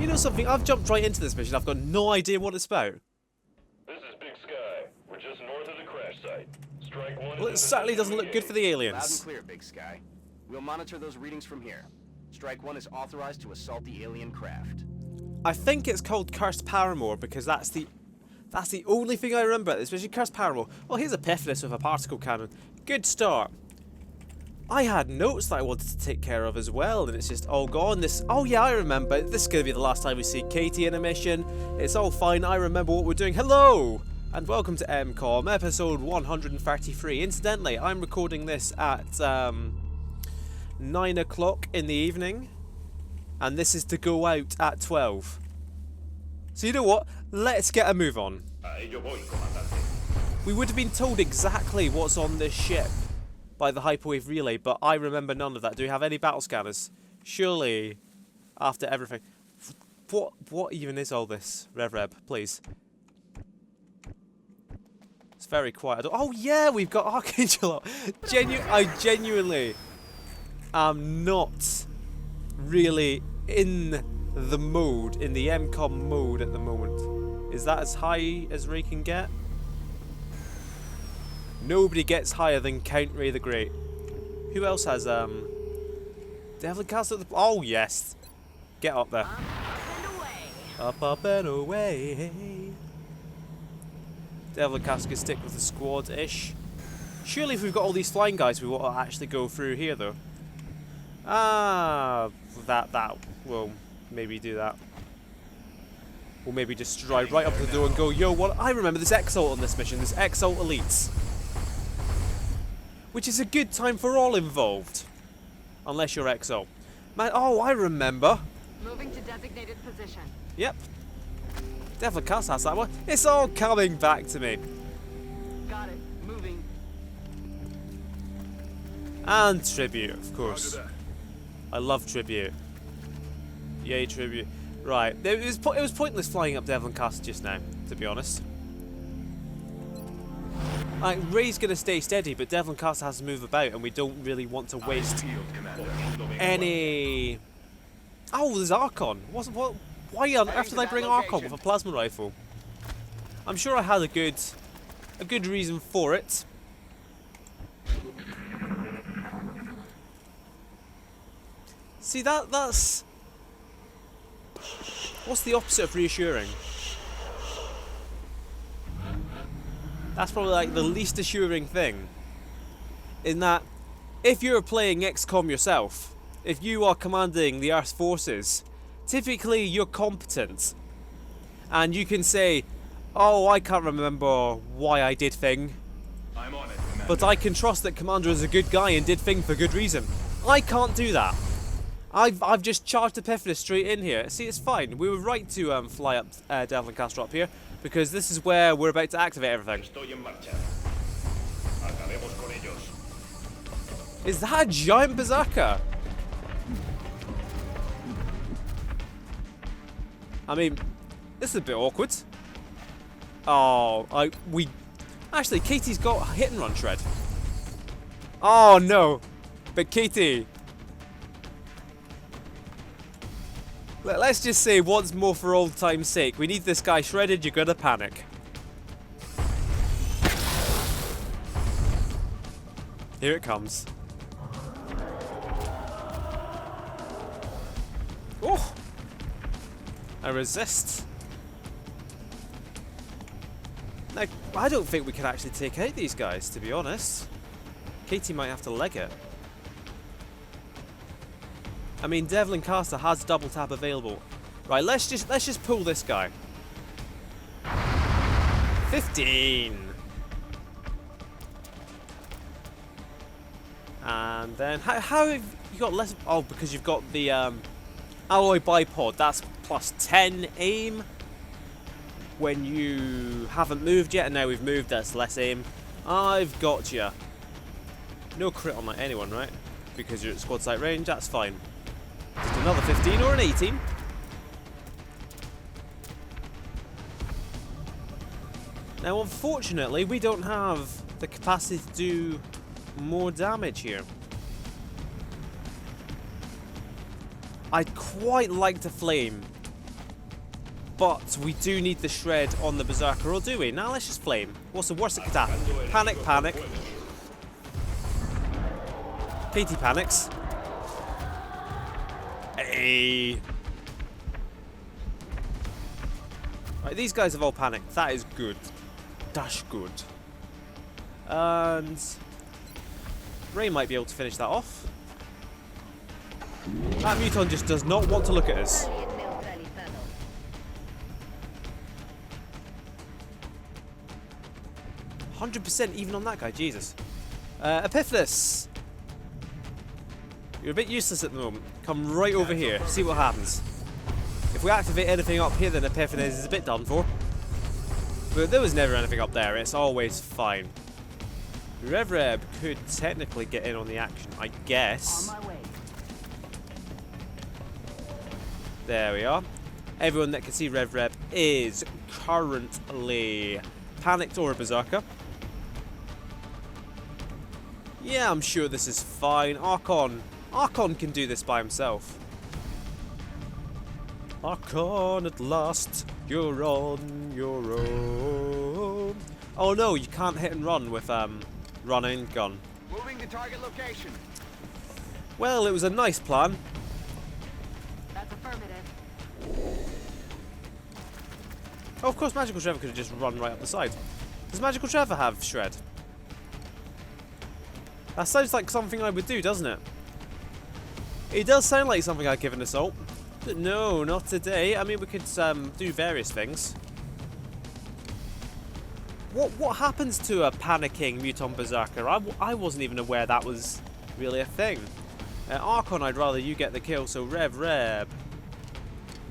know something? I've jumped right into this mission. I've got no idea what it's about. This is Big Sky. We're just north of the crash site. Strike one. Well, it certainly doesn't look good for the Loud and aliens. clear, Big Sky. We'll monitor those readings from here. Strike one is authorized to assault the alien craft. I think it's called Cursed Paramore because that's the only thing I remember, especially Cursed Paramore. Well, here's Epiphanis with a particle cannon. Good start. I had notes that I wanted to take care of as well, and it's just all gone. Oh yeah, I remember. This is going to be the last time we see Katie in a mission. It's all fine. I remember what we're doing. Hello! And welcome to M-Kom, episode 133. Incidentally, I'm recording this at 9 o'clock in the evening, and this is to go out at 12. So you know what? Let's get a move on. We would have been told exactly what's on this ship by the hyperwave relay, but I remember none of that. Do we have any battle scanners? Surely, after everything. What even is all this? Rev, please. It's very quiet. Oh yeah, we've got Archangel. I genuinely am not really in the mode, in the M-Kom mode at the moment. Is that as high as Ray can get? Nobody gets higher than Count Ray the Great. Who else has Devlin Castle at the... Oh yes. Get up there. Up and away. Devlin Castle can stick with the squad-ish. Surely if we've got all these flying guys, we want to actually go through here though. That we'll maybe do that. We'll maybe just drive right up to the door and go, yo, what? I remember this X-Alt on this mission, this X-Alt Elites. Which is a good time for all involved. Unless you're X-Alt. Man, oh, I remember. Moving to designated position. Yep. Devlin Castle has that one. It's all coming back to me. Got it. Moving. And tribute, of course. I love tribute. Yay, tribute. Right, it was pointless flying up Devlin Castle just now, to be honest. Like, Ray's going to stay steady, but Devlin Castle has to move about, and we don't really want to waste any... Oh, there's Archon. Why on earth did I bring Archon with a plasma rifle? I'm sure I had a good reason for it. See, that's... What's the opposite of reassuring? That's probably like the least assuring thing. In that, if you're playing XCOM yourself, if you are commanding the Earth's forces, typically you're competent. And you can say, oh, I can't remember why I did thing. I'm on it, But I can trust that Commander is a good guy and did thing for good reason. I can't do that. I've just charged Epiphanis straight in here. See, it's fine. We were right to fly up Devlin Castle up here, because this is where we're about to activate everything. Is that a giant berserker? I mean, this is a bit awkward. Oh, actually, Katie's got hit and run shred. Oh no, but Katie. Let's just say once more for old time's sake, we need this guy shredded, you're gonna panic. Here it comes. Oh! I resist. Now, I don't think we can actually take out these guys, to be honest. Katie might have to leg it. I mean, Devlin Castle has double tap available. Right, let's just pull this guy. 15. And then how have you got less? Oh, because you've got the alloy bipod. That's plus 10 aim when you haven't moved yet, and now we've moved. That's less aim. I've got you. No crit on like anyone, right? Because you're at squad sight range. That's fine. Just another 15 or an 18. Now, unfortunately, we don't have the capacity to do more damage here. I'd quite like to flame But we do need the shred on the Berserker, or do we? Now let's just flame. What's the worst that could happen? Panic, panic. Katie panics. Hey. Right, these guys have all panicked. That is good. Dash good. And Ray might be able to finish that off. That Muton just does not want to look at us. 100% even on that guy, Jesus. Epiphanes! You're a bit useless at the moment. Come right over here, see what happens. If we activate anything up here, then Epiphanes is a bit done for. But there was never anything up there, it's always fine. Rev could technically get in on the action, I guess. On my way. There we are. Everyone that can see Rev is currently panicked or a Berserker. Yeah, I'm sure this is fine. Archon can do this by himself. Archon, at last, you're on your own. Oh no, you can't hit and run with run and gun. Moving to target location. Well, it was a nice plan. That's affirmative. Oh, of course, Magical Trevor could have just run right up the side. Does Magical Trevor have shred? That sounds like something I would do, doesn't it? It does sound like something I'd give an assault. But no, not today. I mean, we could do various things. What happens to a panicking Muton Berserker? I wasn't even aware that was really a thing. Archon, I'd rather you get the kill, so Rev. Rev.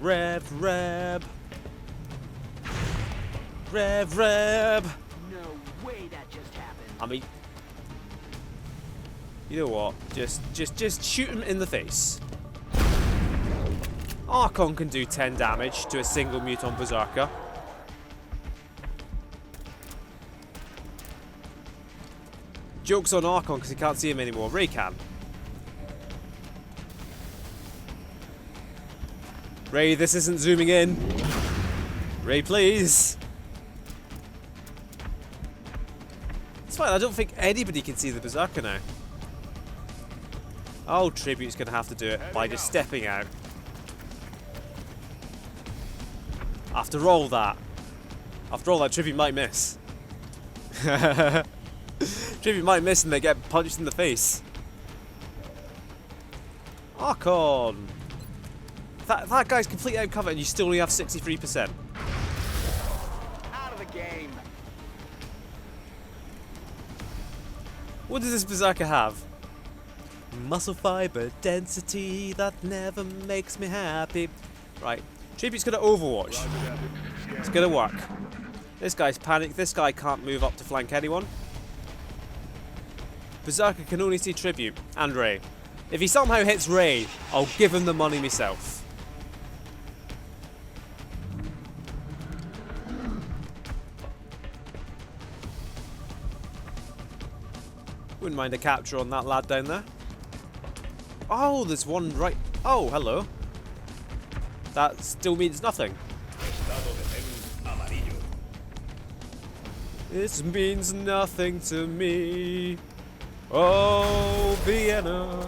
No way that just happened. I mean, you know what? Just shoot him in the face. Archon can do 10 damage to a single Muton Berserker. Joke's on Archon because he can't see him anymore. Ray can. Ray, this isn't zooming in. Ray, please. It's fine, I don't think anybody can see the Berserker now. Oh, Tribute's going to have to do it by just stepping out. After all that, Tribute might miss. Tribute might miss and they get punched in the face. Archon! That guy's completely out of cover and you still only have 63%. Out of the game. What does this Berserker have? Muscle fiber density that never makes me happy. Right. Tribute's gonna Overwatch. It's gonna work. This guy's panicked. This guy can't move up to flank anyone. Berserker can only see Tribute and Ray. If he somehow hits Ray, I'll give him the money myself. Wouldn't mind a capture on that lad down there. Oh, there's one right. Oh, hello. That still means nothing. This means nothing to me. Oh, Vienna.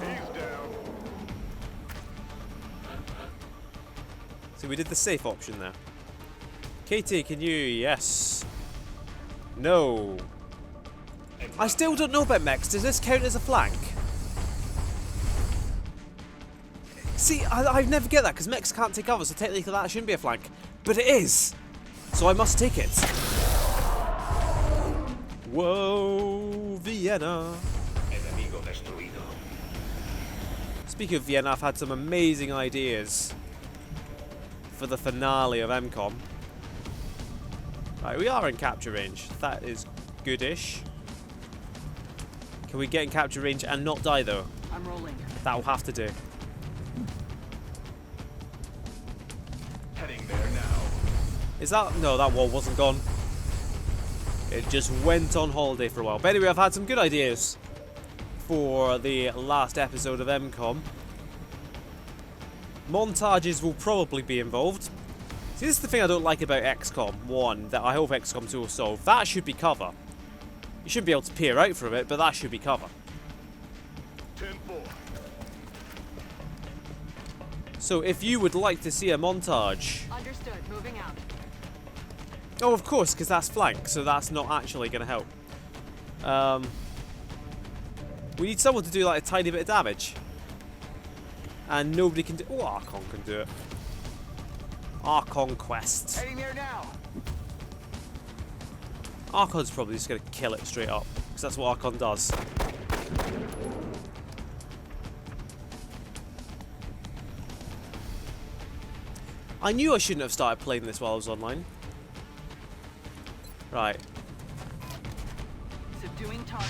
So we did the safe option there. Katie, can you? Yes. No. I still don't know about mechs. Does this count as a flank? See, I never get that because mechs can't take cover, so technically that shouldn't be a flank. But it is. So I must take it. Whoa, Vienna. Speaking of Vienna, I've had some amazing ideas for the finale of M-Kom. Right, we are in capture range. That is goodish. Can we get in capture range and not die though? I'm rolling. That will have to do. Heading there now. Is that... No, that wall wasn't gone. It just went on holiday for a while. But anyway, I've had some good ideas for the last episode of M-Kom. Montages will probably be involved. See, this is the thing I don't like about XCOM 1 that I hope XCOM 2 will solve. That should be cover. You shouldn't be able to peer out from it, but that should be cover. 10-4. So if you would like to see a montage... Understood. Moving out. Oh, of course, because that's flank, so that's not actually going to help. We need someone to do like a tiny bit of damage. And nobody can do... Oh, Archon can do it. Archon quest. Heading there now. Archon's probably just going to kill it straight up, because that's what Archon does. I knew I shouldn't have started playing this while I was online. Right. Subduing target.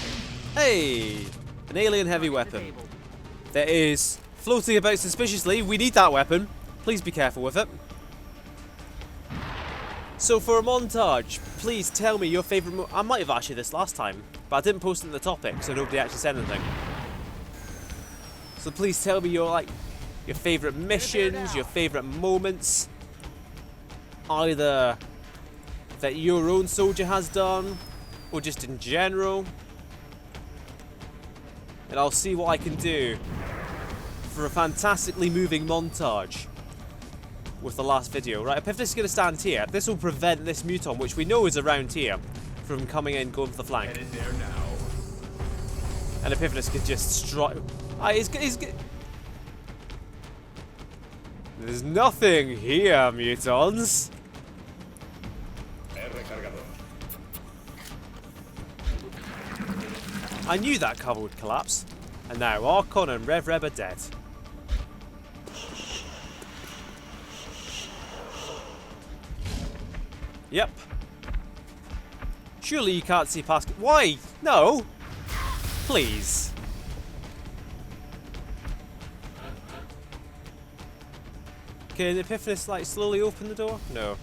Hey! An alien heavy Target weapon. disabled. That is floating about suspiciously. We need that weapon. Please be careful with it. So for a montage, please tell me your favourite I might have asked you this last time, but I didn't post it in the topic, so nobody actually said anything. So please tell me your favourite missions, your favourite moments. Either that your own soldier has done, or just in general. And I'll see what I can do for a fantastically moving montage with the last video. Right, Epiphanis is going to stand here. This will prevent this muton, which we know is around here, from coming in, going for the flank. Headed there now. And Epiphanis could just strike. There's nothing here, mutons. I knew that cover would collapse. And now Archon and Rev are dead. Yep. Surely you can't see past... Why? No! Please. Can Epiphanis, slowly open the door? No.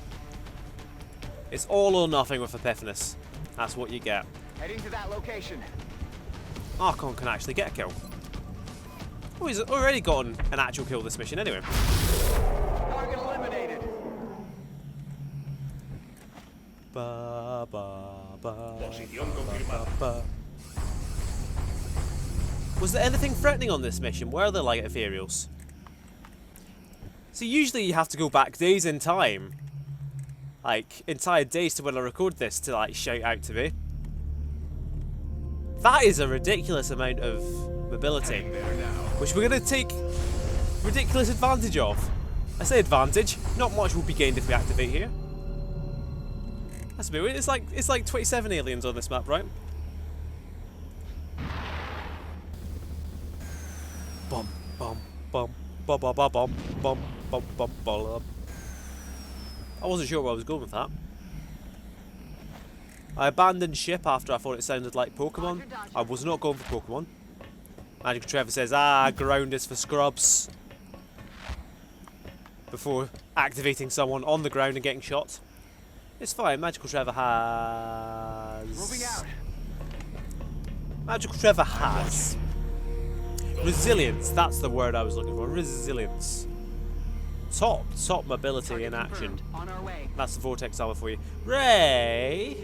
It's all or nothing with Epiphanis. That's what you get. Heading to that location. Archon can actually get a kill. Oh, he's already gotten an actual kill this mission anyway. Target eliminated. Ba, ba, ba, Posición ba, confirmada. ba. Was there anything threatening on this mission? Where are the light ethereals? So usually you have to go back days in time. Like, entire days to when I record this to, shout out to me. That is a ridiculous amount of mobility. Which we're going to take ridiculous advantage of. I say advantage. Not much will be gained if we activate here. That's a bit weird. It's like 27 aliens on this map, right? Bum bum bum bum bum bum bum bum bum bum bum. I wasn't sure where I was going with that. I abandoned ship after I thought it sounded like Pokemon. I was not going for Pokemon. Magical Trevor says, ground is for scrubs. Before activating someone on the ground and getting shot. It's fine, Magical Trevor has... Moving out. Magical Trevor has... resilience, that's the word I was looking for. Resilience. Top mobility Target in action. confirmed. On our way. That's the Vortex armor for you. Ray!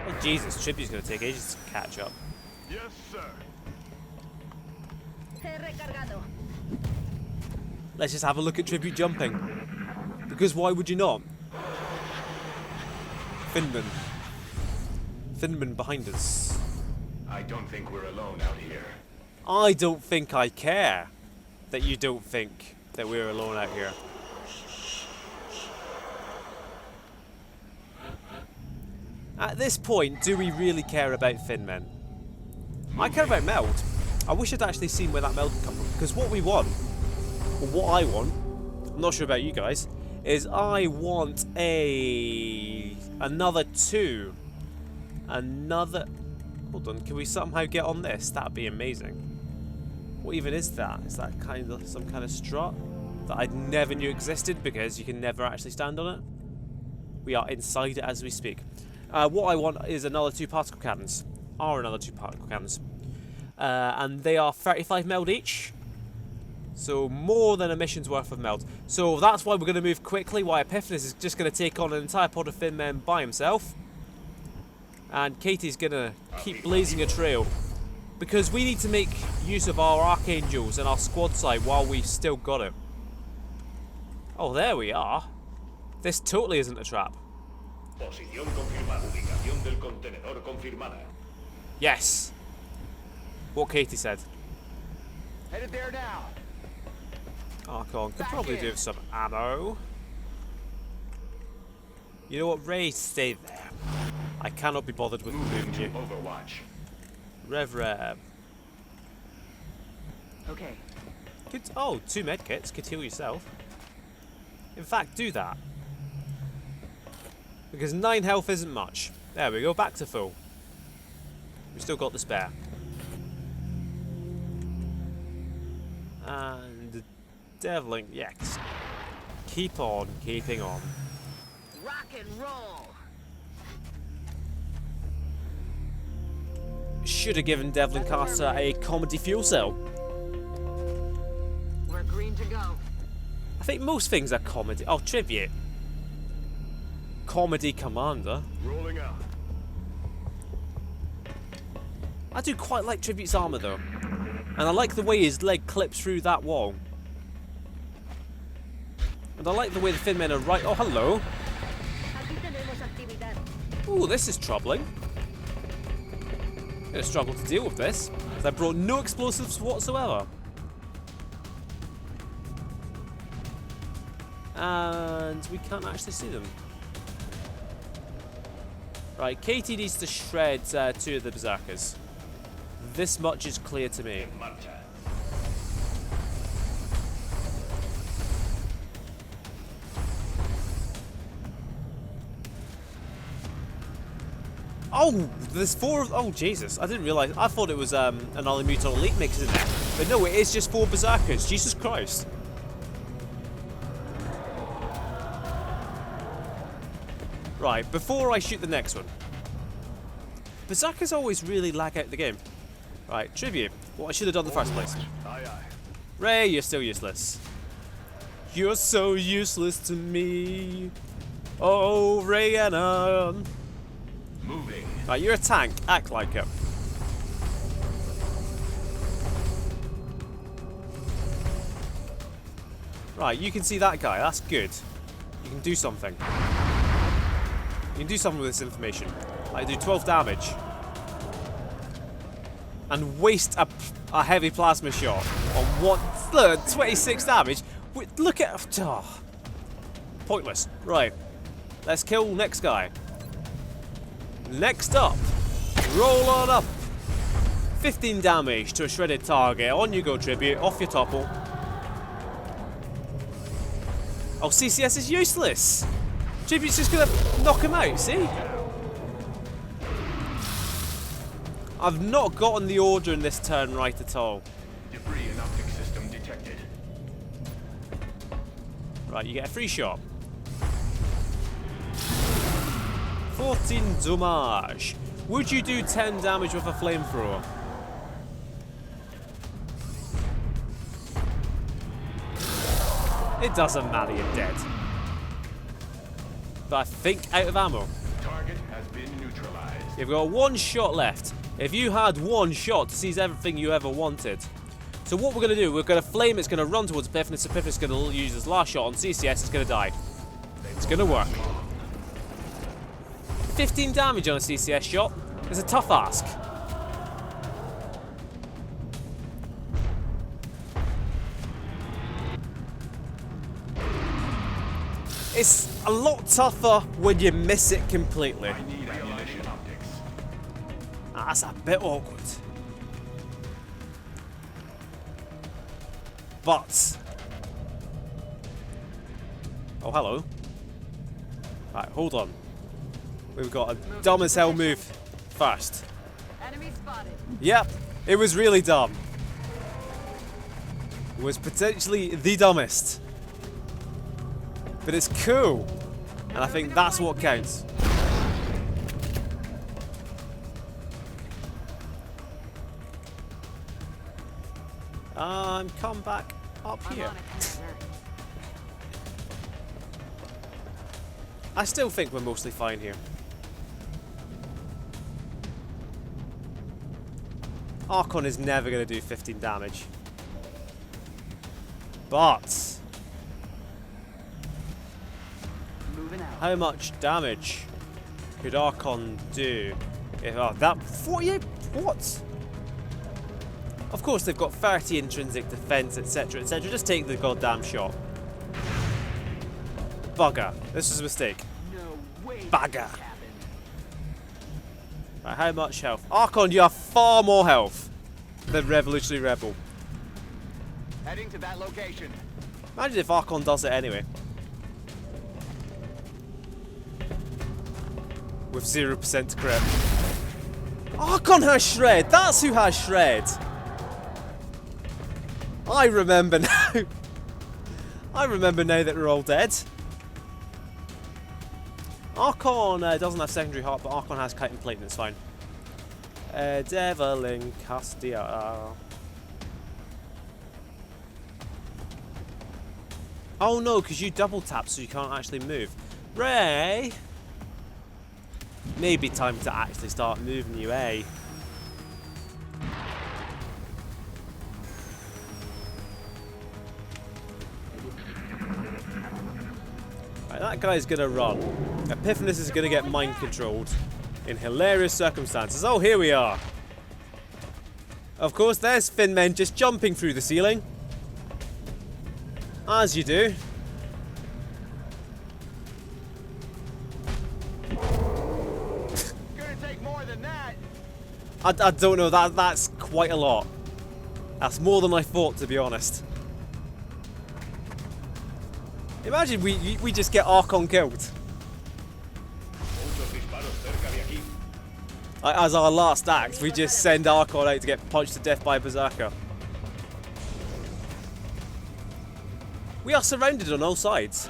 Oh Jesus, Tribute's gonna take ages to catch up. Yes, sir. Let's just have a look at Tribute jumping. Because why would you not? Finman behind us. I don't think we're alone out here. I don't think I care that you don't think that we're alone out here. At this point, do we really care about Finmen? I care about Meld. I wish I'd actually seen where that Meld would come from. Because what we want, or what I want, I'm not sure about you guys, is I want another 2. Hold on, can we somehow get on this? That'd be amazing. What even is that? Is that kind of some kind of strut that I never knew existed because you can never actually stand on it? We are inside it as we speak. What I want is another 2 particle cannons. And they are 35 meld each. So more than a mission's worth of meld. So that's why we're going to move quickly, why Epiphanes is just going to take on an entire pod of Fin men by himself. And Katie's going to keep blazing a trail. Because we need to make use of our Archangels and our squad site while we've still got it. Oh, there we are. This totally isn't a trap. Posición confirmada. Ubicación del contenedor confirmada. Yes. What Katie said. Headed there now. Archon could probably do with some ammo. You know what, Ray, stay there. I cannot be bothered with moving you. Overwatch. Rev. Okay. Could, oh, 2 medkits could heal yourself. In fact, do that. Because 9 health isn't much. There we go, back to full. We've still got the spare. And Devling, yes. Keep on keeping on. Rock and roll. Should have given Devlin Caster a comedy fuel cell. We're green to go. I think most things are comedy. Oh, tribute. Comedy Commander. Rolling out. I do quite like Tribute's armor though. And I like the way his leg clips through that wall. And I like the way the Fin men are right. Oh, hello. Ooh, this is troubling. I'm gonna struggle to deal with this, because I brought no explosives whatsoever. And we can't actually see them. Right, Katie needs to shred 2 of the berserkers. This much is clear to me. Marcha. Oh, there's 4 of... Oh, Jesus. I didn't realise. I thought it was an Alimuto Elite mix in there. But no, it is just 4 berserkers. Jesus Christ. Right, before I shoot the next one. Berserkers always really lag out the game. Right, tribute. What I should have done in the first place. Aye, aye. Ray, you're still useless. You're so useless to me. Oh, Rayanna. Moving. Right, you're a tank. Act like it. Right, you can see that guy. That's good. You can do something. You can do something with this information. I do 12 damage. And waste a heavy plasma shot on one... Look, 26 damage. Wait, look at... Oh, pointless. Right. Let's kill next guy. Next up. Roll on up. 15 damage to a shredded target. On you go, Tribute. Off your topple. Oh, CCS is useless. Tribute's just gonna knock him out, see? I've not gotten the order in this turn right at all. Debris in optic system detected. Right, you get a free shot. 14 damage. Would you do 10 damage with a flamethrower? It doesn't matter, you're dead. But I think out of ammo. Target has been neutralized. You've got 1 shot left. If you had 1 shot to seize everything you ever wanted. So what we're going to do, we're going to flame, it's going to run towards Epiphanes. Epiphanes is going to use his last shot on CCS, it's going to die. It's going to work. 15 damage on a CCS shot is a tough ask. It's a lot tougher when you miss it completely. I need ammunition optics. That's a bit awkward. But... Oh, hello. Right, hold on. We've got a dumb as hell move first. Enemy spotted. Yep, it was really dumb. It was potentially the dumbest. But it's cool. And I think that's what counts. Come back. up I'm here? on it, Commander. I still think we're mostly fine here. Archon is never going to do 15 damage. But Moving out. how much damage could Archon do? If, oh, that 48 what? Of course, they've got 30 intrinsic defense, etc., etc. Just take the goddamn shot. Bugger. This was a mistake. No way. Bagger. This happened. Right, how much health? Archon, you have far more health than Revolutionary Rebel. Heading to that location. Imagine if Archon does it anyway. With 0% crit. Archon has Shred! That's who has Shred! I remember now. I remember now that we're all dead. Archon doesn't have secondary heart, but Archon has kite and plate, and it's fine. Devil in Castia. Oh no, because you double tap so you can't actually move. Ray! Maybe time to actually start moving you, eh? Right, that guy's gonna run. Epiphanes is gonna get mind controlled in hilarious circumstances. Oh, here we are. Of course, there's Finmen just jumping through the ceiling. As you do. Gonna take more than that. I don't know, that's quite a lot. That's more than I thought, to be honest. Imagine we just get Archon killed. Like, as our last act, we just send Archon out to get punched to death by a Berserker. We are surrounded on all sides.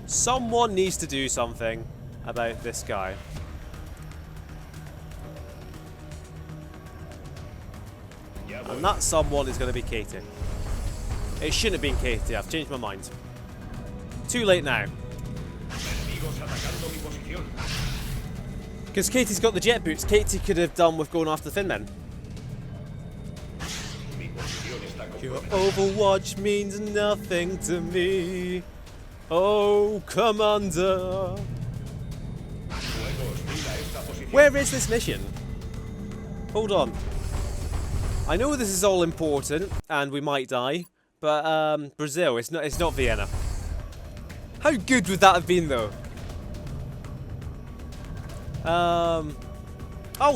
Someone needs to do something about this guy. And that someone is going to be Katie. It shouldn't have been Katie, I've changed my mind. Too late now. Because Katie's got the jet boots, Katie could have done with going after the Finmen. Your Overwatch means nothing to me. Oh, Commander. Where is this mission? Hold on. I know this is all important, and we might die, but Brazil, it's not Vienna. How good would that have been, though? Oh,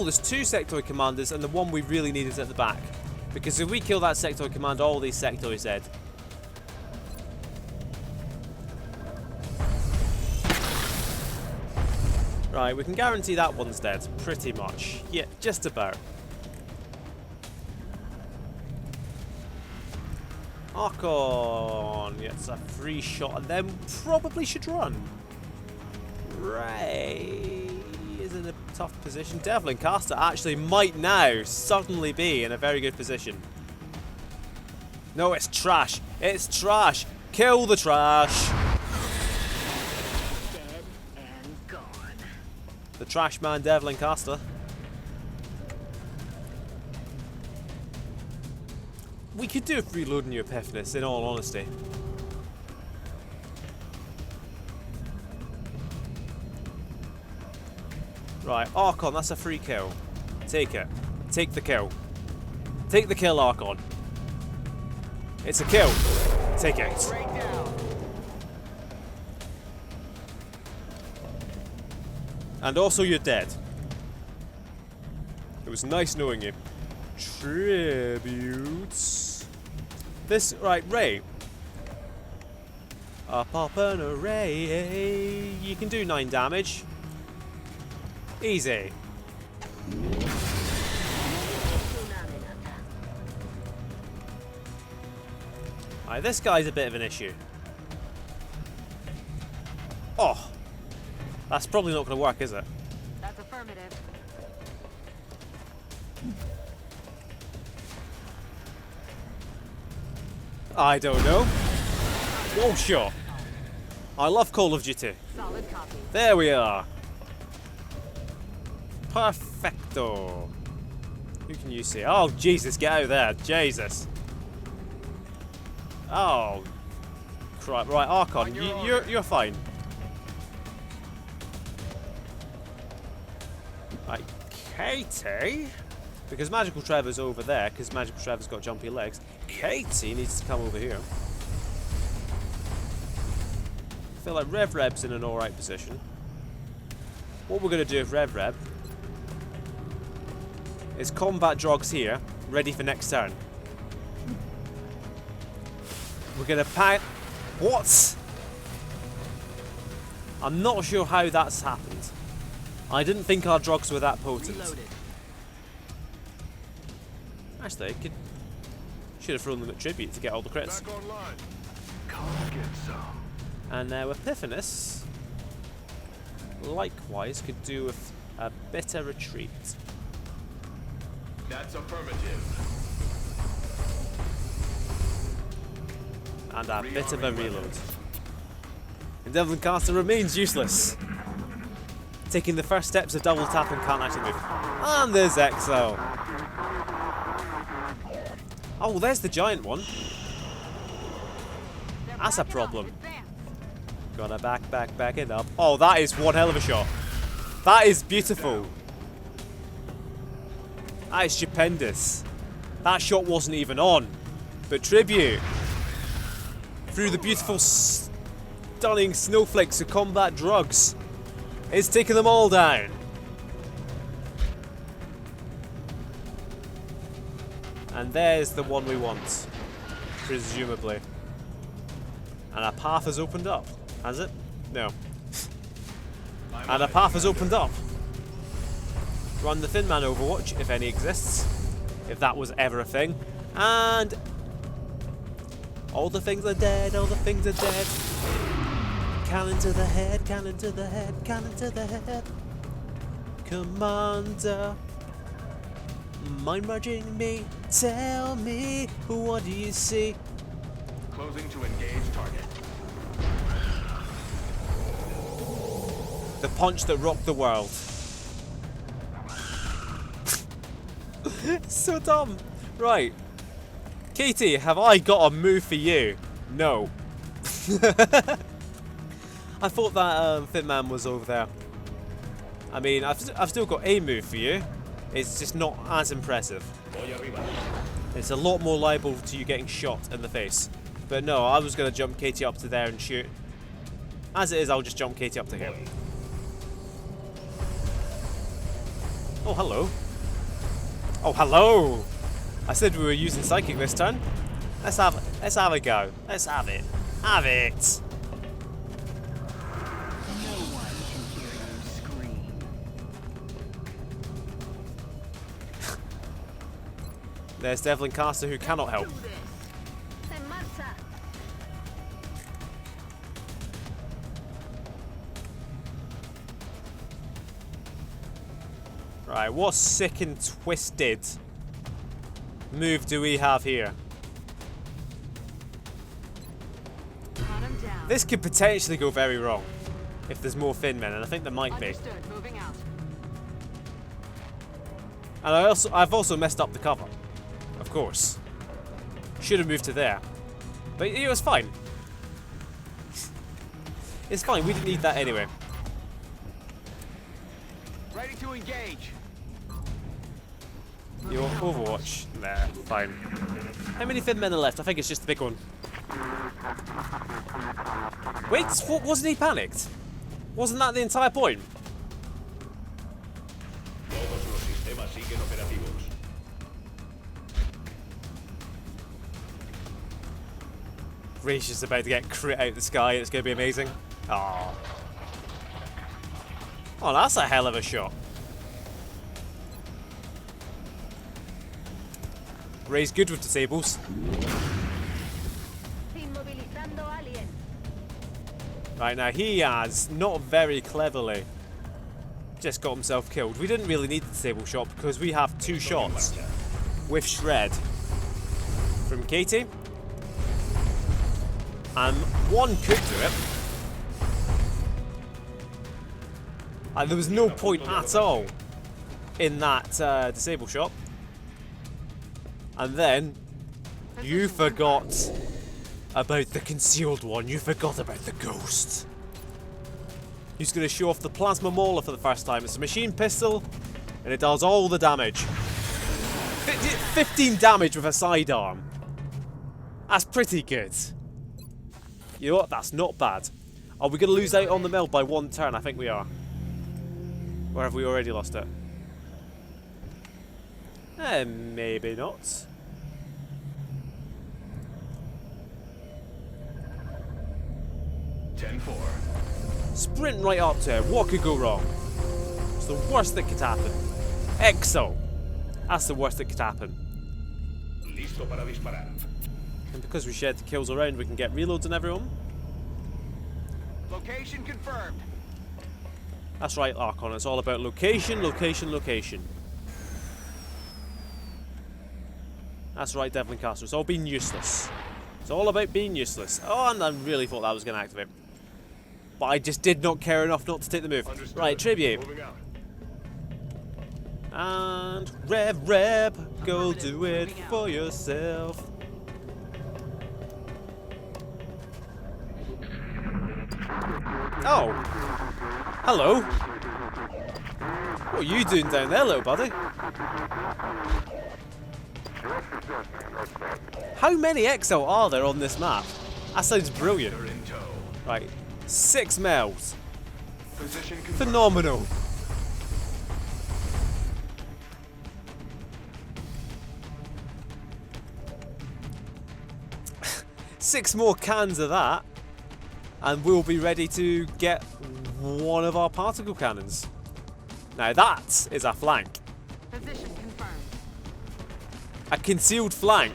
there's 2 sectoid commanders, and the one we really need is at the back. Because if we kill that sectoid commander, all these sectoids dead. Right, we can guarantee that one's dead, pretty much. Yeah, just about. Archon gets a free shot and then probably should run. Ray is in a tough position. Devil and Caster actually might now suddenly be in a very good position. No, it's trash. It's trash. Kill the trash. Dead and gone. The trash man, Devil and Caster. We could do with reloading your Epiphanes, in all honesty. Right, Archon, that's a free kill. Take it. Take the kill. Take the kill, Archon. It's a kill. Take it. Straight down. And also, you're dead. It was nice knowing you. Tributes. This, right, Ray. Up an array. You can do 9 damage. Easy. Alright, this guy's a bit of an issue. Oh. That's probably not going to work, is it? That's affirmative. I don't know. Wall shot. I love Call of Duty. Solid copy. There we are. Perfecto. Who can you see? Oh, Jesus, get out of there. Jesus. Oh. Crap. Right, Archon, you're fine. Right, Katie? Because Magical Trevor's over there, because Magical Trevor's got jumpy legs. Katie needs to come over here. I feel like Rev Reb's in an alright position. What we're going to do with Rev Reb is combat Drogs here, ready for next turn. We're going to pack... What? I'm not sure how that's happened. I didn't think our Drogs were that potent. Reloaded. Actually, should have thrown them at tribute to get all the crits. Back online. Come get some. And now Epiphanes, likewise, could do with a bitter retreat. That's affirmative. And a bit of a reload. And Devlin Caster remains useless. Taking the first steps of double tap and can't actually move. And there's Exo. Oh, there's the giant one. That's a problem. Gonna back it up. Oh, that is one hell of a shot. That is beautiful. That is stupendous. That shot wasn't even on. But tribute. Through the beautiful, stunning snowflakes of combat Drugs. It's taking them all down. And there's the one we want. Presumably. And a path has opened up. Has it? No. And a path has opened up. Run the Thin Man Overwatch, if any exists. If that was ever a thing. And... all the things are dead, all the things are dead. Cannon to the head, cannon to the head, cannon to the head. Commander, mind merging me, tell me, what do you see? Closing to engage target. The punch that rocked the world. So dumb. Right. Katie, have I got a move for you? No. I thought that Thin Man was over there. I mean, I've still got a move for you. It's just not as impressive. It's a lot more liable to you getting shot in the face. But no, I was going to jump Katie up to there and shoot. As it is, I'll just jump Katie up to here. Oh, hello. Oh, hello! I said we were using Psychic this turn. Let's have a go. Let's have it. Have it! No one can hear you scream. There's Devlin Caster who cannot help. Right, what sick and twisted move do we have here? Hunt 'em down. This could potentially go very wrong if there's more Thin Men, and I think there might be. Understood. Moving out. And I've also messed up the cover, of course. Should have moved to there, but it was fine. It's fine. We didn't need that anyway. Ready to engage. You want Overwatch? Nah, fine. How many Thin Men are left? I think it's just the big one. Wait, wasn't he panicked? Wasn't that the entire point? Todos los sistemas siguen operativos. Ray's just about to get crit out the sky. It's going to be amazing. Oh. Oh, that's a hell of a shot. Ray's good with disables. Right, now he has, not very cleverly, just got himself killed. We didn't really need the disable shot because we have 2 shots with Shred from Katie. And 1 could do it. And there was no point at all in that disable shot. And then you forgot about the concealed one. You forgot about the ghost. He's going to show off the plasma mauler for the first time. It's a machine pistol, and it does all the damage. 15 damage with a sidearm. That's pretty good. You know what? That's not bad. Are we going to lose out on the mill by 1 turn? I think we are. Or have we already lost it? Maybe not. Sprint right up to him. What could go wrong? It's the worst that could happen. Exo. That's the worst that could happen. Listo para disparar. And because we shared the kills around, we can get reloads on everyone. Location confirmed. That's right, Archon. It's all about location, location, location. That's right, Devlin Castle. It's all been useless. It's all about being useless. Oh, and I really thought that was going to activate. But I just did not care enough not to take the move. Understood. Right, tribute. Moving out. And Rev, go do it for yourself. Oh. Hello. What are you doing down there, little buddy? How many Exo are there on this map? That sounds brilliant. Right. 6 males. Phenomenal. Six more cans of that, and we'll be ready to get one of our particle cannons. Now that is a flank. Position confirmed. A concealed flank.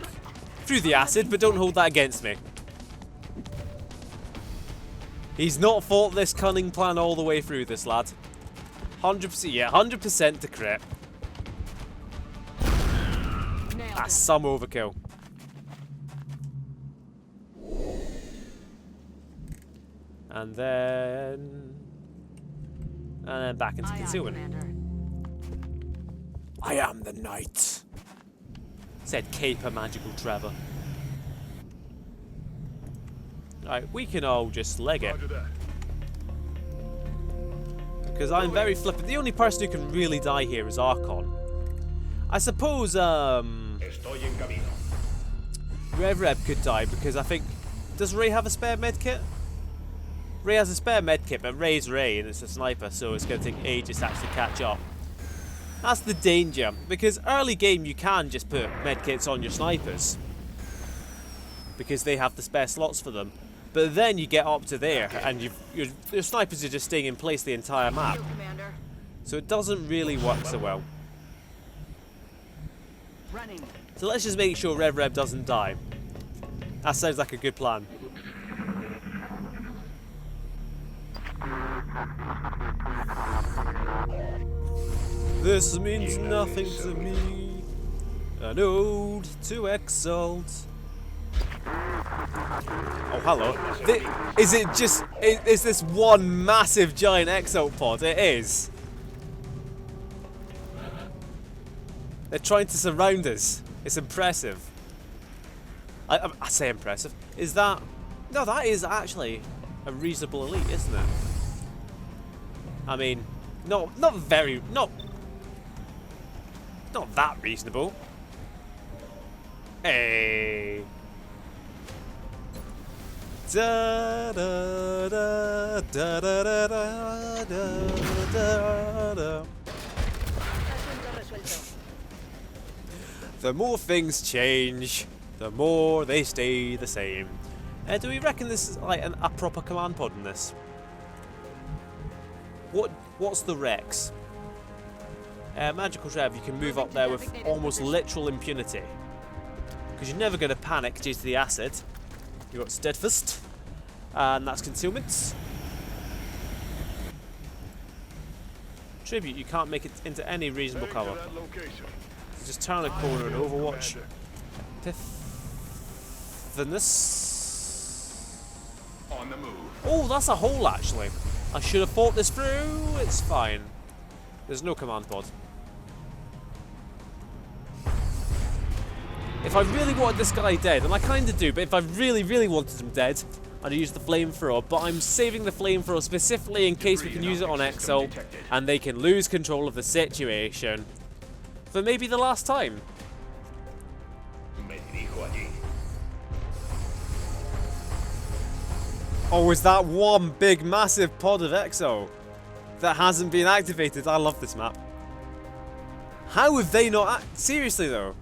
Through the acid, but don't hold that against me. He's not thought this cunning plan all the way through, this lad. 100%, yeah, 100% to crit. Nailed That's it. some overkill. And then back into Aye, aye, concealment. Commander. I am the knight, said Caper Magical Trevor. Right, we can all just leg it. Roger that. Because I'm very flippant. The only person who can really die here is Archon. I suppose, Estoy en camino. Rev could die because I think... Does Ray have a spare medkit? Ray has a spare medkit, but Ray's Ray and it's a sniper, so it's going to take ages to actually catch up. That's the danger, because early game you can just put medkits on your snipers. Because they have the spare slots for them. But then you get up to there, and your snipers are just staying in place the entire map. You, Commander. So it doesn't really work so well. Running. So let's just make sure Rev doesn't die. That sounds like a good plan. This means nothing to me. An ode to exalt. Oh, hello. Is it just... Is this one massive giant exalt pod? It is. They're trying to surround us. It's impressive. I say impressive. Is that... No, that is actually a reasonable elite, isn't it? I mean, not very... Not that reasonable. Hey. Da da da da da da da da da. The more things change, the more they stay the same. Do we reckon this is like a proper command pod in this? What's the Rex? Magical Rev, you can move up there with almost literal impunity. Because you're never going to panic due to the acid. You've got Steadfast. And that's concealment. Tribute, you can't make it into any reasonable Heading to cover. that location. Just turn a corner in Overwatch. Commander. This. On the move. Oh, that's a hole actually. I should have thought this through. It's fine. There's no command pod. If I really wanted this guy dead, and I kind of do, but if I really, really wanted him dead, I'd use the flamethrower. But I'm saving the flamethrower specifically in case we can use it on Exo, and they can lose control of the situation for maybe the last time. Oh, is that one big, massive pod of Exo that hasn't been activated? I love this map. How have they not... Seriously, though.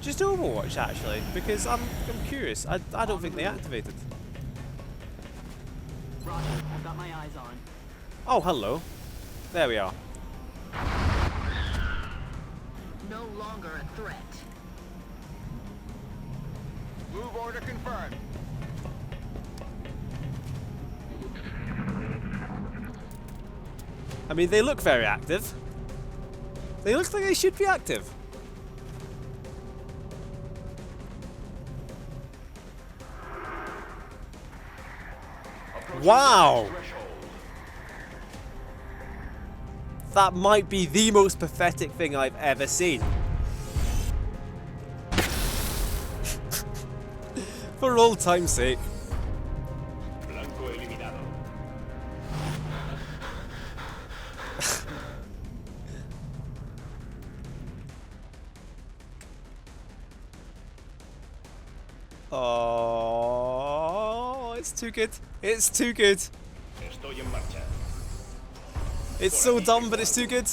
Just Overwatch, actually, because I'm curious. I don't think they activated. Roger, I've got my eyes on. Oh, hello. There we are. No longer a threat. Move order confirmed. I mean, they look very active. They look like they should be active. Wow! That might be the most pathetic thing I've ever seen. For old time's sake. Oh, it's too good. It's too good. It's so dumb, but it's too good.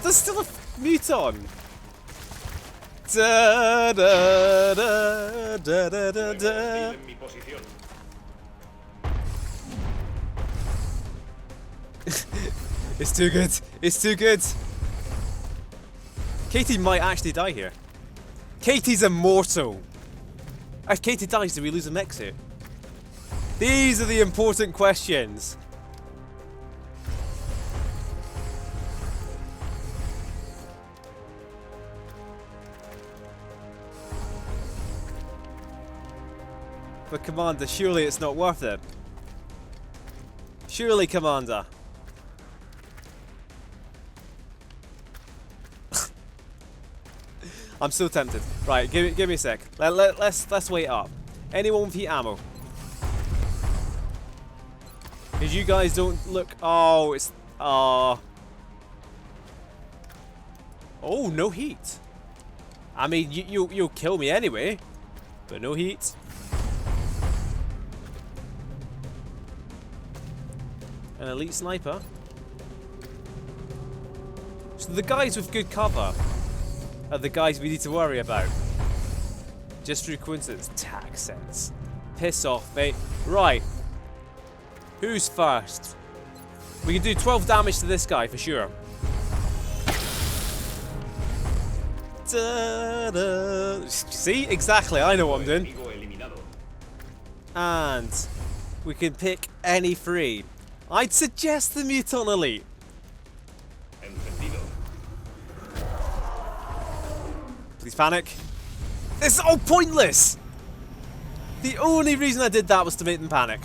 There's still a muton. Da, da, da, da, da, da, da. It's too good. It's too good. Katie might actually die here. Katie's immortal. If Katie dies, do we lose an exit? These are the important questions. But Commander, surely it's not worth it. Surely, Commander. I'm so tempted. Right, give me a sec. Let's wait up. Anyone with heat ammo? Because you guys don't look. Oh, it's oh, no heat. I mean, you'll kill me anyway, but no heat. An elite sniper. So the guys with good cover are the guys we need to worry about. Just through coincidence. Tax sense. Piss off, mate. Right. Who's first? We can do 12 damage to this guy for sure. Da, da. See? Exactly. I know what I'm doing. And we can pick any three. I'd suggest the Muton Elite. Please panic. This is all pointless! The only reason I did that was to make them panic.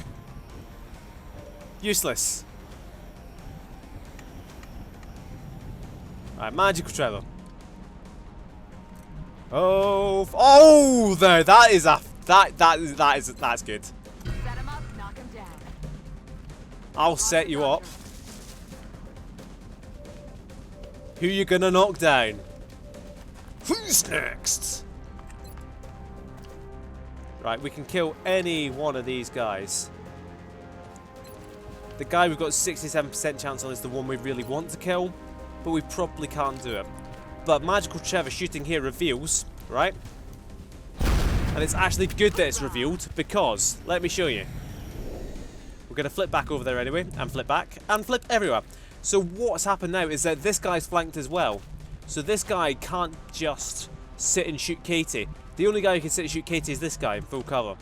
Useless. Alright, magical Trevor. Oh, there. That is a that's good. Set him up, knock him down. I'll set you up. Who you gonna knock down? Who's next? Right, we can kill any one of these guys. The guy we've got 67% chance on is the one we really want to kill, but we probably can't do it. But Magical Trevor shooting here reveals, right? And it's actually good that it's revealed, because, let me show you. We're going to flip back over there anyway, and flip back, and flip everywhere. So what's happened now is that this guy's flanked as well. So this guy can't just sit and shoot Katie. The only guy who can sit and shoot Katie is this guy in full cover.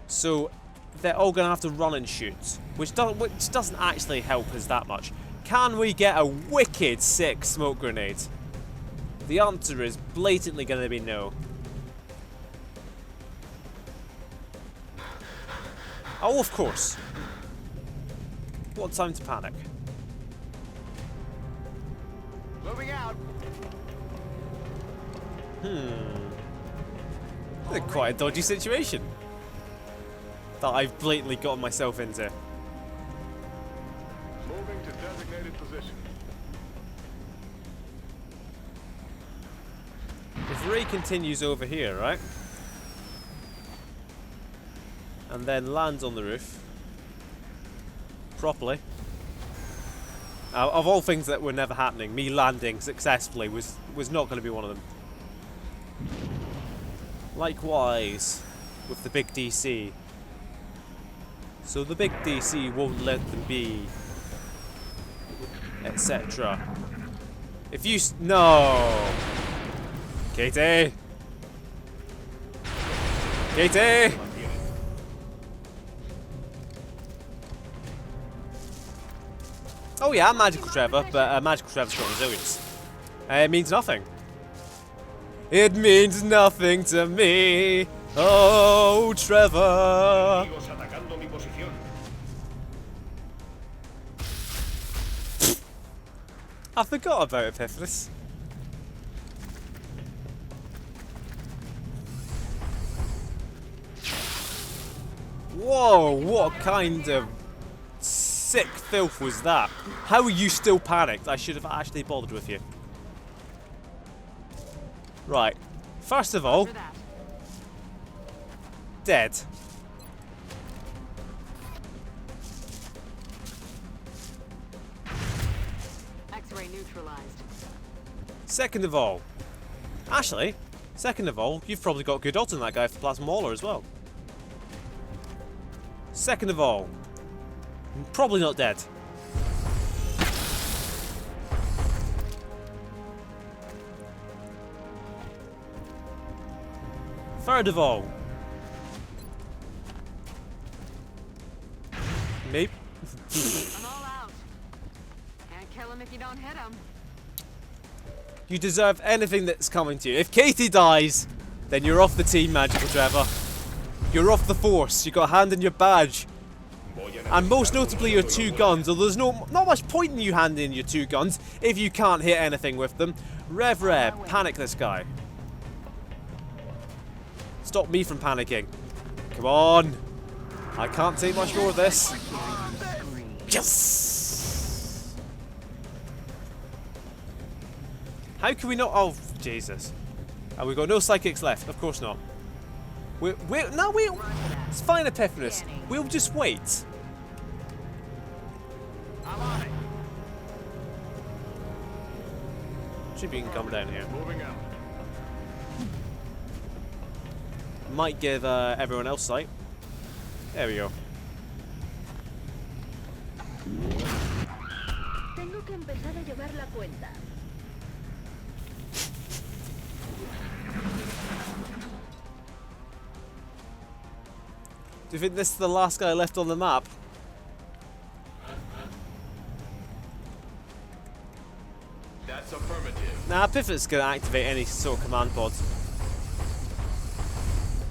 So they're all going to have to run and shoot, which doesn't actually help us that much. Can we get a wicked sick smoke grenade? The answer is blatantly going to be no. Oh, of course. What time to panic? Moving out. This is quite a dodgy situation that I've blatantly gotten myself into. Moving to designated position. If Ray continues over here, right? And then lands on the roof properly. Of all things that were never happening, me landing successfully was not going to be one of them. Likewise with the big DC. So the big DC won't let them be, etc. If you no, Katie, Katie. Oh yeah, I'm Magical Trevor, but Magical Trevor's got resilience. It means nothing. It means nothing to me. Oh, Trevor. I forgot about Epiphanis. Whoa, what kind of sick filth was that? How are you still panicked? I should have actually bothered with you. Right. First of all, dead. X-ray neutralized. Second of all, you've probably got good odds on that guy for Plasma Mauler as well. Second of all, probably not dead. Third of all, maybe. I'm all out. Can't kill him if you don't hit him. You deserve anything that's coming to you. If Katie dies, then you're off the team, Magical Trevor. You're off the force. You got a hand in your badge. And most notably your two guns, although there's not much point in you handing in your two guns if you can't hit anything with them. Rev, panic this guy. Stop me from panicking. Come on. I can't take much more of this. Yes! How can we not? Oh, Jesus. And we've got no psychics left. Of course not. It's fine, Epiphanis. We'll just wait. I'm on it. See if you can come down here. Moving out. Might give everyone else sight. There we go. Tengo que empezar a llevar la cuenta. Do you think this is the last guy left on the map? That's affirmative. Nah, Epiphanis can activate any sort of command pod.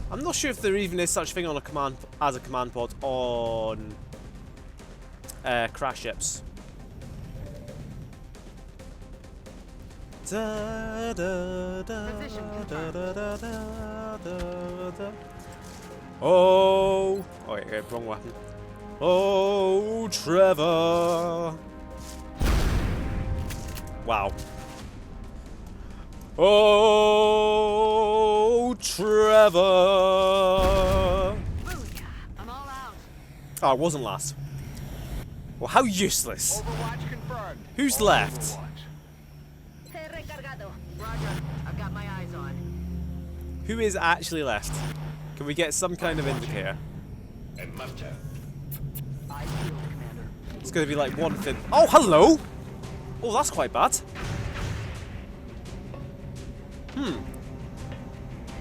I'm not sure if there even is such a thing on a command pod on crash ships. Da, da, da, Position da, confirmed. da, da, da, da. Oh wait, wrong weapon. Oh, Trevor. Wow. Oh, Trevor. Booyah. I'm all out. Oh, it wasn't last. Well, how useless. Overwatch confirmed. Who's left? He recargado. Roger. I've got my eyes on. Who is actually left? Can we get some kind of indicator? En marcha. Eyes peeled, Commander. It's going to be like one thing. Oh, hello! Oh, that's quite bad.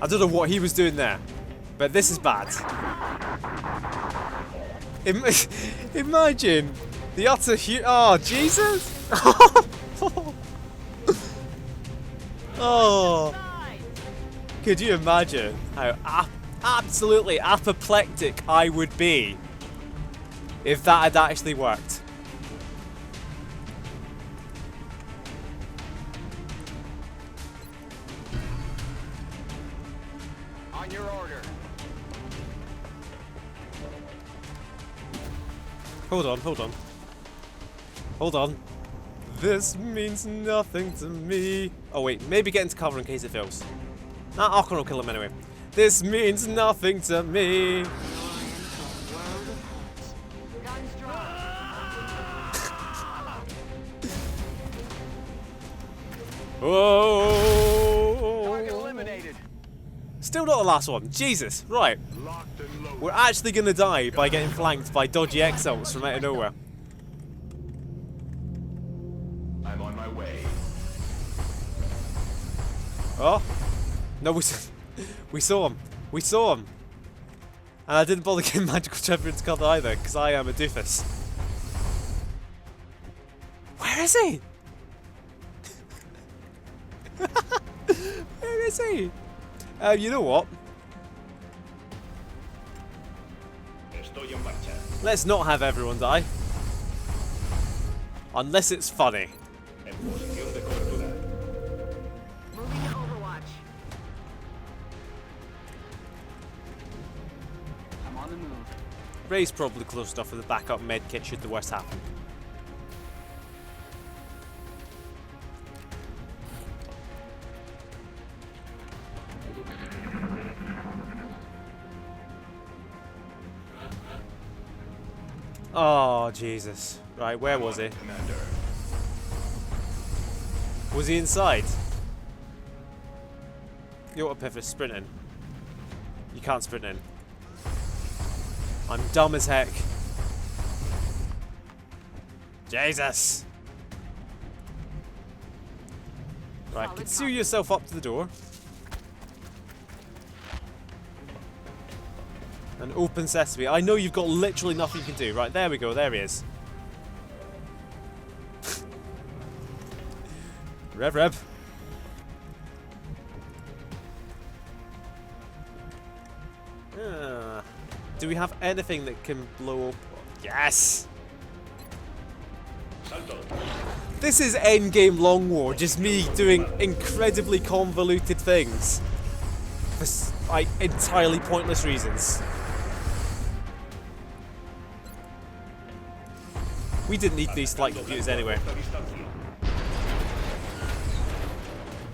I don't know what he was doing there, but this is bad. Imagine the utter oh Jesus! Oh, could you imagine how absolutely apoplectic I would be if that had actually worked? On your order. Hold on, hold on. Hold on. This means nothing to me. Oh wait, maybe get into cover in case it fails. Nah, Arkon will kill him anyway. This means nothing to me. Guns drawn. Whoa! Target eliminated. Still not the last one. Jesus. Right. We're actually gonna die by getting flanked by dodgy X-Ults from out of nowhere. I'm on my way. Oh. No, we saw him. We saw him. And I didn't bother getting magical champion to cover either, because I am a doofus. Where is he? Where is he? You know what? Estoy en marcha. Let's not have everyone die. Unless it's funny. En posición de cobertura. Moving to Overwatch. I'm on the move. Ray's probably close enough with a backup med kit should the worst happen. Oh, Jesus. Right, where was he? Commander. Was he inside? You're Epiphyus, sprint in. You can't sprint in. I'm dumb as heck. Jesus! Right, Solid conceal copy. yourself up to the door. And open sesame. I know you've got literally nothing you can do. Right, there we go. There he is. Rev. Do we have anything that can blow up? Yes! Salto. This is endgame Long War, just me doing incredibly convoluted things. For like, entirely pointless reasons. We didn't need these flight computers anyway.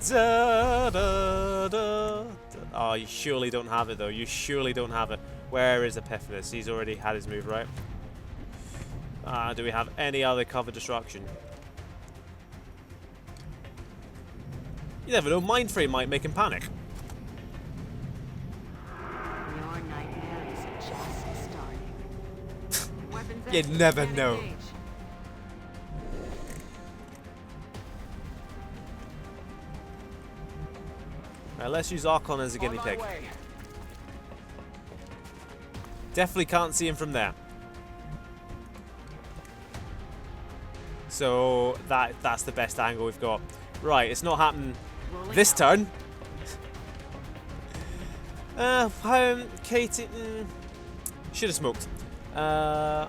Da, da, da, da. Oh, you surely don't have it though. You surely don't have it. Where is Epiphyus? He's already had his move, right? Do we have any other cover destruction? You never know, Mindframe might make him panic. Your nightmare is just starting. Weapons You empty. never Can't know. engage. Right, let's use Arkon as a guinea On my pig. way. Definitely can't see him from there. So that's the best angle we've got. Right, it's not happening Rolling this out. turn. Katie should have smoked. On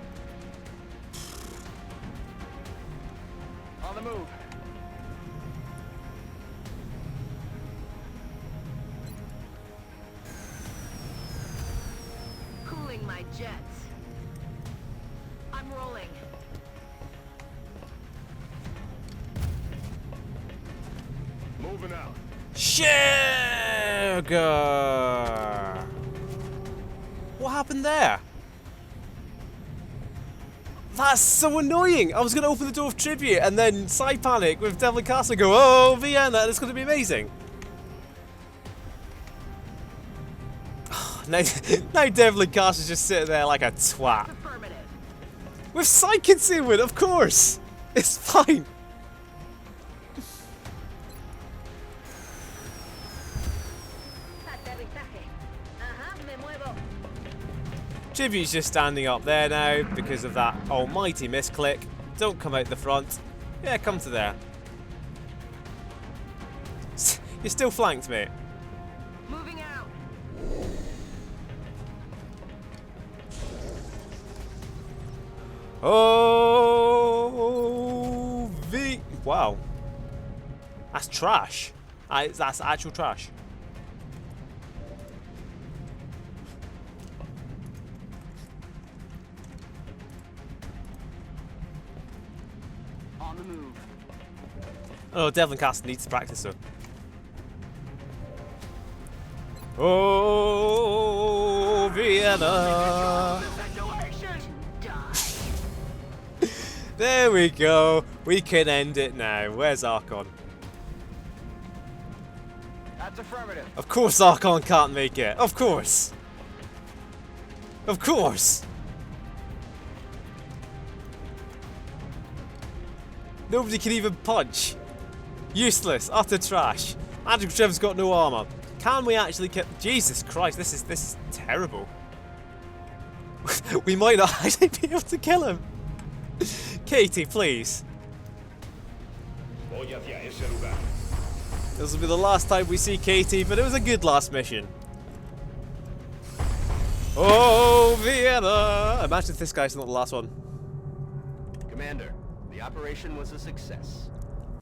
the move. Cooling my jets. I'm rolling. Moving out. Sugar. What happened there? That's so annoying. I was going to open the door of tribute and then side panic with Devlin Castle and go, oh, Vienna, and it's going to be amazing. now Devlin Castle's just sitting there like a twat. Affirmative. With side concealment, of course. It's fine. Aterrizaje. Ajá, me muevo. Tribute's just standing up there now because of that almighty misclick. Don't come out the front. Yeah, come to there. You're still flanked, mate. Moving out. Oh, wow. That's trash. That's actual trash. On the move. Oh, Devlin Castle needs to practice, though. Oh, Vienna. There we go. We can end it now. Where's Archon? That's affirmative. Of course Archon can't make it. Of course. Of course. Nobody can even punch. Useless. Utter trash. Magical Trevor's got no armor. Can we actually kill... Jesus Christ, this is terrible. We might not actually be able to kill him. Katie, please. Voy hacia ese lugar. This will be the last time we see Katie, but it was a good last mission. Oh, Vienna! Imagine if this guy's not the last one. Commander, the operation was a success.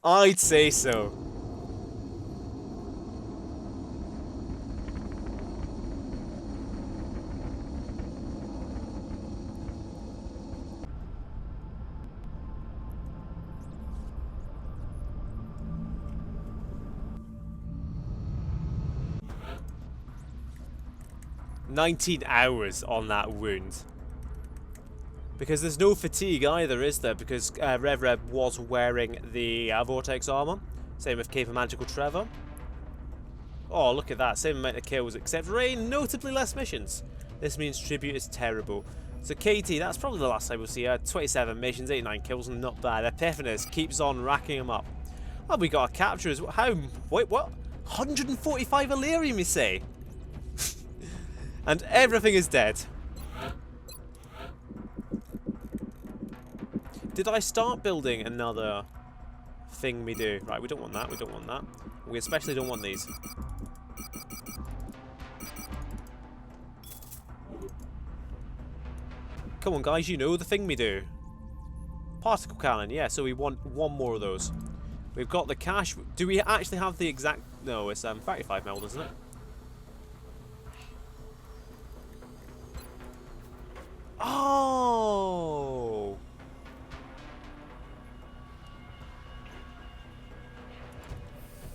I'd say so. "19 hours on that wound." Because there's no fatigue either, is there? Because Rev was wearing the Vortex armor. Same with Cape of Magical Trevor. Oh, look at that. Same amount of kills, except for notably less missions. This means Tribute is terrible. So Katie, that's probably the last time we'll see her. 27 missions, 89 kills, not bad. Epiphanes keeps on racking them up. Oh, we got a capture as well. How? Wait, what? 145 Illyrium, you say? And everything is dead. Did I start building another thing we do? Right, we don't want that, we don't want that. We especially don't want these. Come on guys, you know the thing we do. Particle cannon, yeah, so we want one more of those. We've got the cash. Do we actually have the exact... No, it's 35 mil, isn't it? Oh!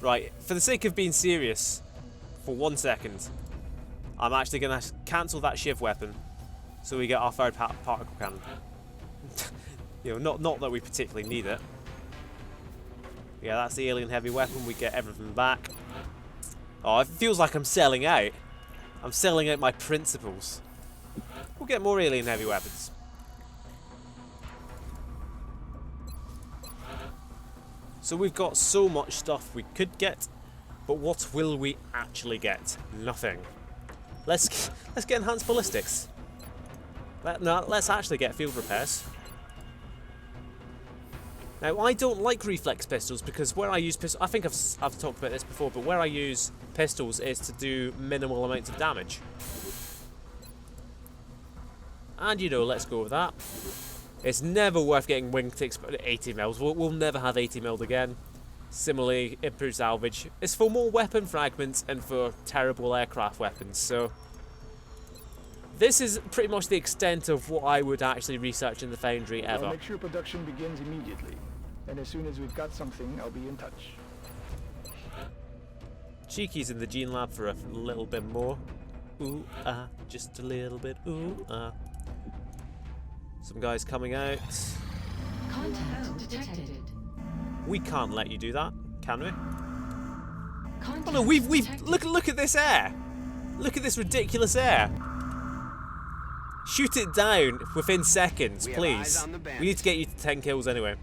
Right, for the sake of being serious, for 1 second, I'm actually going to cancel that Shiv weapon, so we get our third particle cannon. You know, not that we particularly need it. Yeah, that's the alien heavy weapon. We get everything back. Oh, it feels like I'm selling out. I'm selling out my principles. We'll get more alien heavy weapons. So we've got so much stuff we could get, but what will we actually get? Nothing. Let's get enhanced ballistics. No, let's actually get field repairs. Now I don't like reflex pistols because where I use pistols, I think I've talked about this before, but where I use pistols is to do minimal amounts of damage. And you know, let's go with that. It's never worth getting wingtips but 80 mils. We'll never have 80 mil again. Similarly, improved salvage. It's for more weapon fragments and for terrible aircraft weapons. So this is pretty much the extent of what I would actually research in the Foundry ever. I'll make sure production begins immediately. And as soon as we've got something, I'll be in touch. Cheeky's in the Gene Lab for a little bit more. Ooh, just a little bit. Ooh, Some guys coming out. Contact detected. We can't let you do that, can we? Contact Oh no, we've detected. look at this air. Look at this ridiculous air. Shoot it down within seconds, We have please. eyes on the bandit. We need to get you to 10 kills anyway.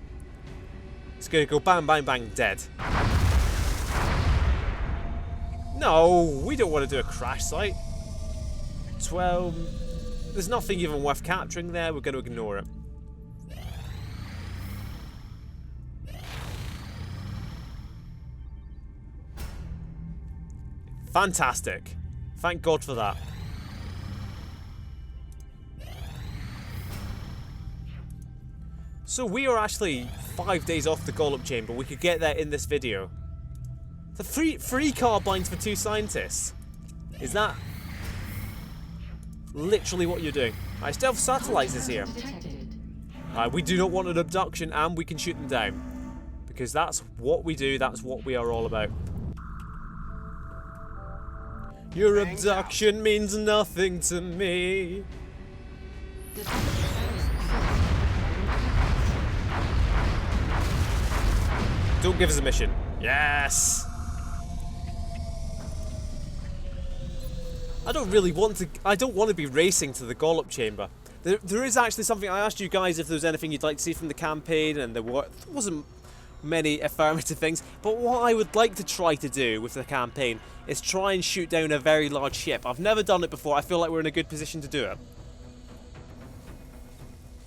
It's gonna go bang, bang, bang, dead. No, we don't want to do a crash site. 12. There's nothing even worth capturing there. We're going to ignore it. Fantastic. Thank God for that. So we are actually 5 days off the Gollop Chamber. We could get that in this video. The free carbines for 2 scientists. Is that literally what you're doing? Alright, stealth satellites is here. Detected. Alright, we do not want an abduction and we can shoot them down. Because that's what we do, that's what we are all about. Your abduction means nothing to me. Don't give us a mission. Yes! I don't really want to... I don't want to be racing to the Gollop Chamber. There is actually something... I asked you guys if there was anything you'd like to see from the campaign, and there wasn't many affirmative things. But what I would like to try to do with the campaign is try and shoot down a very large ship. I've never done it before. I feel like we're in a good position to do it.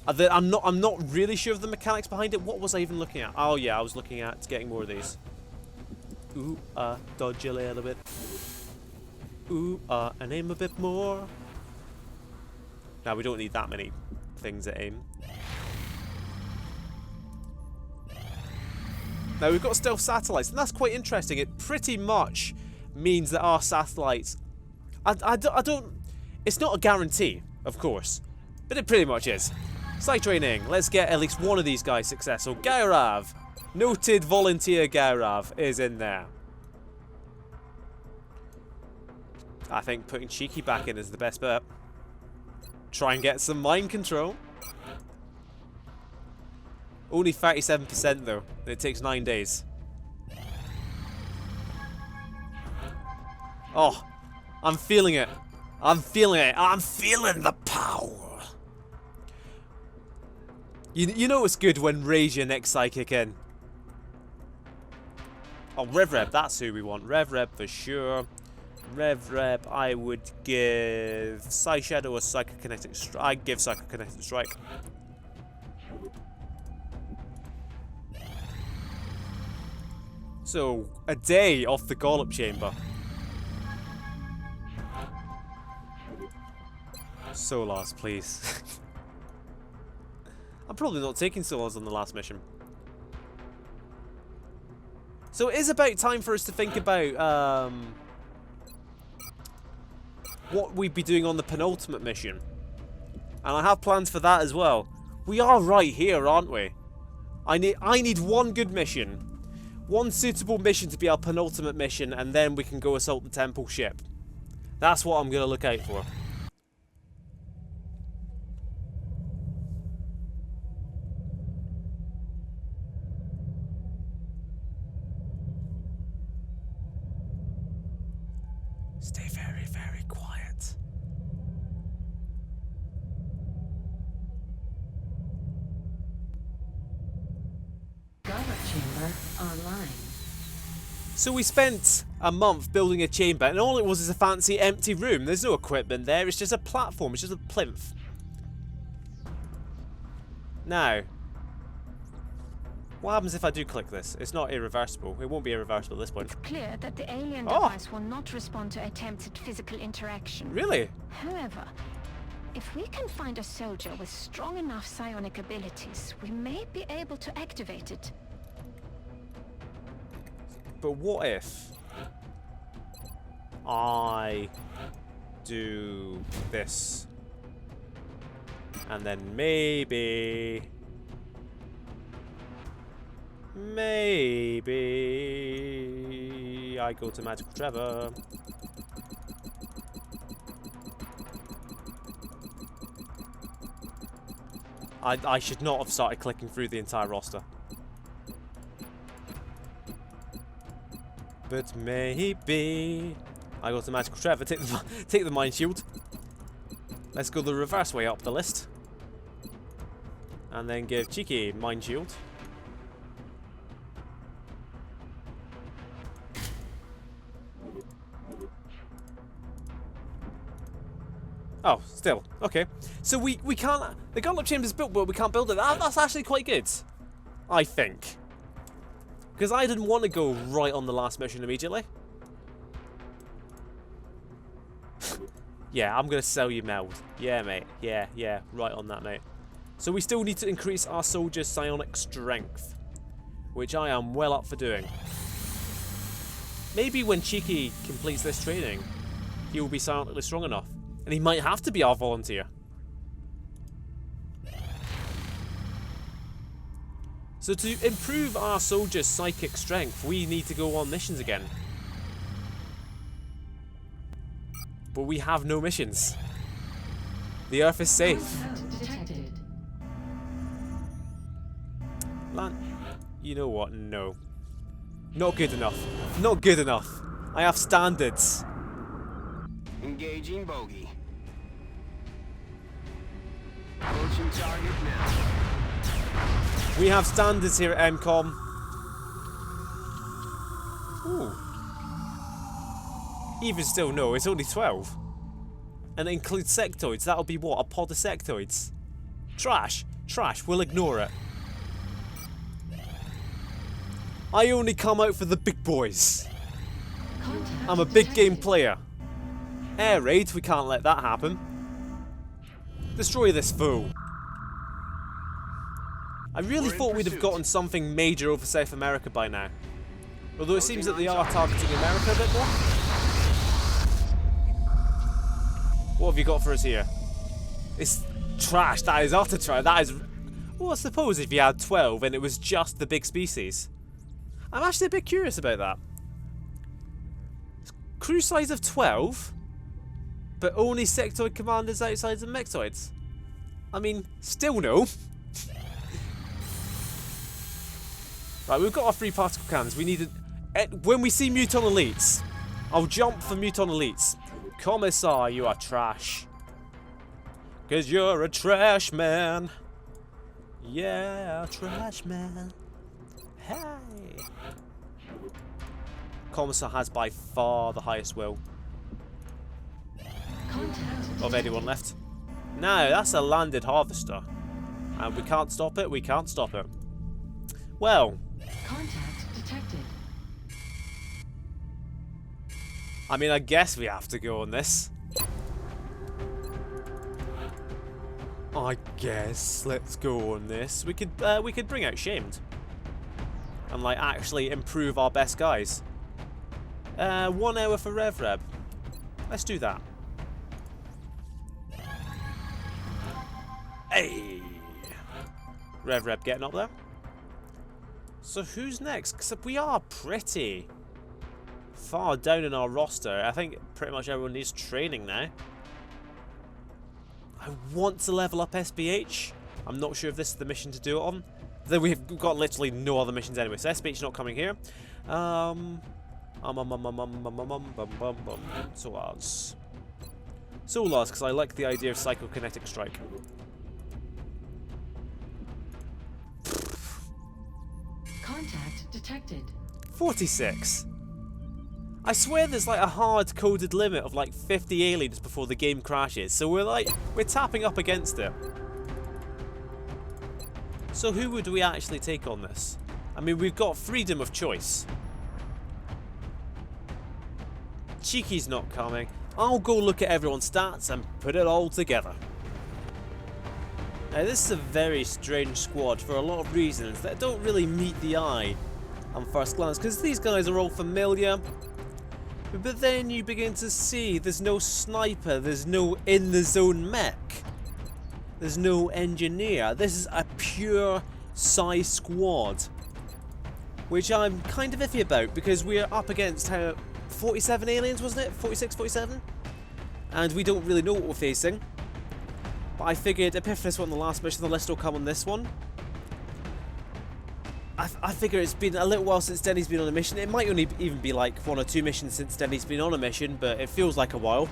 I'm not really sure of the mechanics behind it. What was I even looking at? Oh yeah, I was looking at getting more of these. Ooh, dodge a little bit. Ooh, and aim a bit more. Now we don't need that many things at aim. Now we've got stealth satellites, and that's quite interesting. It pretty much means that our satellites... I don't... It's not a guarantee, of course, but it pretty much is. Site training. Let's get at least one of these guys successful. Gaurav. Noted volunteer Gaurav is in there. I think putting Cheeky back in is the best bet. Try and get some mind control. Only 37% though, and it takes 9 days. Oh, I'm feeling it. I'm feeling it. I'm feeling the power. You know it's good when Ray's your next psychic in. Oh, Rev, that's who we want. Rev for sure. Rev, I would give Psy Shadow a Psychokinetic Strike. I'd give Psychokinetic Strike. So, a day off the Gollop Chamber. Solars, please. I'm probably not taking Solars on the last mission. So it is about time for us to think about what we'd be doing on the penultimate mission. And I have plans for that as well. We are right here, aren't we? I need one good mission. One suitable mission to be our penultimate mission, and then we can go assault the temple ship. That's what I'm going to look out for. Stay very, very quiet. Gollop Chamber online. So we spent a month building a chamber, and all it was is a fancy empty room. There's no equipment there, it's just a platform, it's just a plinth. Now, what happens if I do click this? It's not irreversible. It won't be irreversible at this point. It's clear that the alien Oh. device will not respond to attempts at physical interaction. Really? However, if we can find a soldier with strong enough psionic abilities, we may be able to activate it. But what if I do this? And then maybe I go to Magical Trevor. I should not have started clicking through the entire roster. But maybe I go to Magical Trevor, take the Mind Shield. Let's go the reverse way up the list. And then give Cheeky Mind Shield. Oh, still. Okay. So we can't... The gauntlet chamber's built, but we can't build it. That's actually quite good. I think. Because I didn't want to go right on the last mission immediately. Yeah, I'm going to sell you meld. Yeah, mate. Yeah. Right on that, mate. So we still need to increase our soldiers' psionic strength. Which I am well up for doing. Maybe when Cheeky completes this training, he will be psionically strong enough. And he might have to be our volunteer. So to improve our soldiers' psychic strength, we need to go on missions again. But we have no missions. The Earth is safe. Contact detected. Lan, you know what? No. Not good enough. Not good enough. I have standards. Engaging bogey. Approaching target now. We have standards here at M-Kom. Ooh. Even still, no, it's only 12. And it includes sectoids. That'll be what? A pod of sectoids? Trash. Trash. We'll ignore it. I only come out for the big boys. Contact I'm a big game detected. player. Air raid, we can't let that happen. Destroy this fool. I really We're in thought we'd have pursuit. gotten something major over South America by now. Although it seems that they are targeting America a bit more. What have you got for us here? It's trash. That is utter trash. That is... Well, I suppose if you had 12 and it was just the big species. I'm actually a bit curious about that. Crew size of 12, but only sectoid commanders outside of mechtoids. I mean, still no. Right, we've got our 3 particle cannons. We need when we see Muton elites, I'll jump for Muton elites. Commissar, you are trash. 'Cause you're a trash man. Yeah, trash man. Hey. Commissar has by far the highest will Contact of anyone left. No, that's a landed harvester. And we can't stop it, we can't stop it. Well, Contact detected. I mean, I guess we have to go on this. I guess let's go on this. We could bring out Shamed. And like actually improve our best guys. 1 hour for RevReb. Let's do that. Hey! RevReb getting up there. So who's next? Because we are pretty far down in our roster. I think pretty much everyone needs training now. I want to level up SBH. I'm not sure if this is the mission to do it on. Then we've got literally no other missions anyway, so SBH not coming here. Solars. Solars, because I like the idea of psychokinetic strike. Contact detected. 46. I swear there's like a hard-coded limit of like 50 aliens before the game crashes, so we're tapping up against it. So who would we actually take on this? I mean, we've got freedom of choice. Cheeky's not coming. I'll go look at everyone's stats and put it all together. Now this is a very strange squad for a lot of reasons that don't really meet the eye on first glance, because these guys are all familiar. But then you begin to see there's no sniper, there's no in-the-zone mech, there's no engineer. This is a pure psi squad, which I'm kind of iffy about, because we're up against 47 aliens, wasn't it? 46, 47? And we don't really know what we're facing. But I figured Epiphanis won the last mission, the list will come on this one. I figure it's been a little while since Denny's been on a mission. It might only even be like 1 or 2 missions since Denny's been on a mission, but it feels like a while.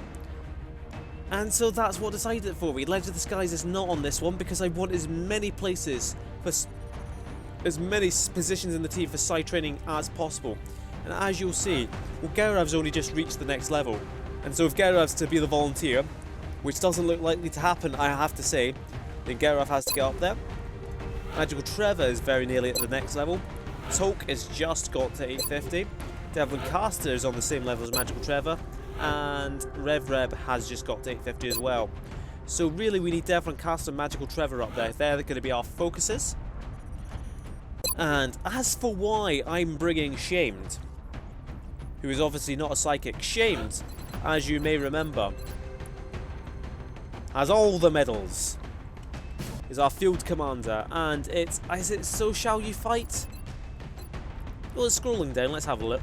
And so that's what I decided for me. Legend of the Skies is not on this one because I want as many places, for as many positions in the team for side training as possible. And as you'll see, well, Gaurav's only just reached the next level. And so if Gaurav's to be the volunteer, which doesn't look likely to happen, I have to say, then Gerov has to get up there. Magical Trevor is very nearly at the next level. Tolk has just got to 850. Devlin Caster is on the same level as Magical Trevor. And Rev has just got to 850 as well. So really we need Devlin Caster and Magical Trevor up there. They're going to be our focuses. And as for why I'm bringing Shamed, who is obviously not a psychic. Shamed, as you may remember, has all the medals. Is our field commander, and is it So Shall You Fight? Well, it's scrolling down, let's have a look.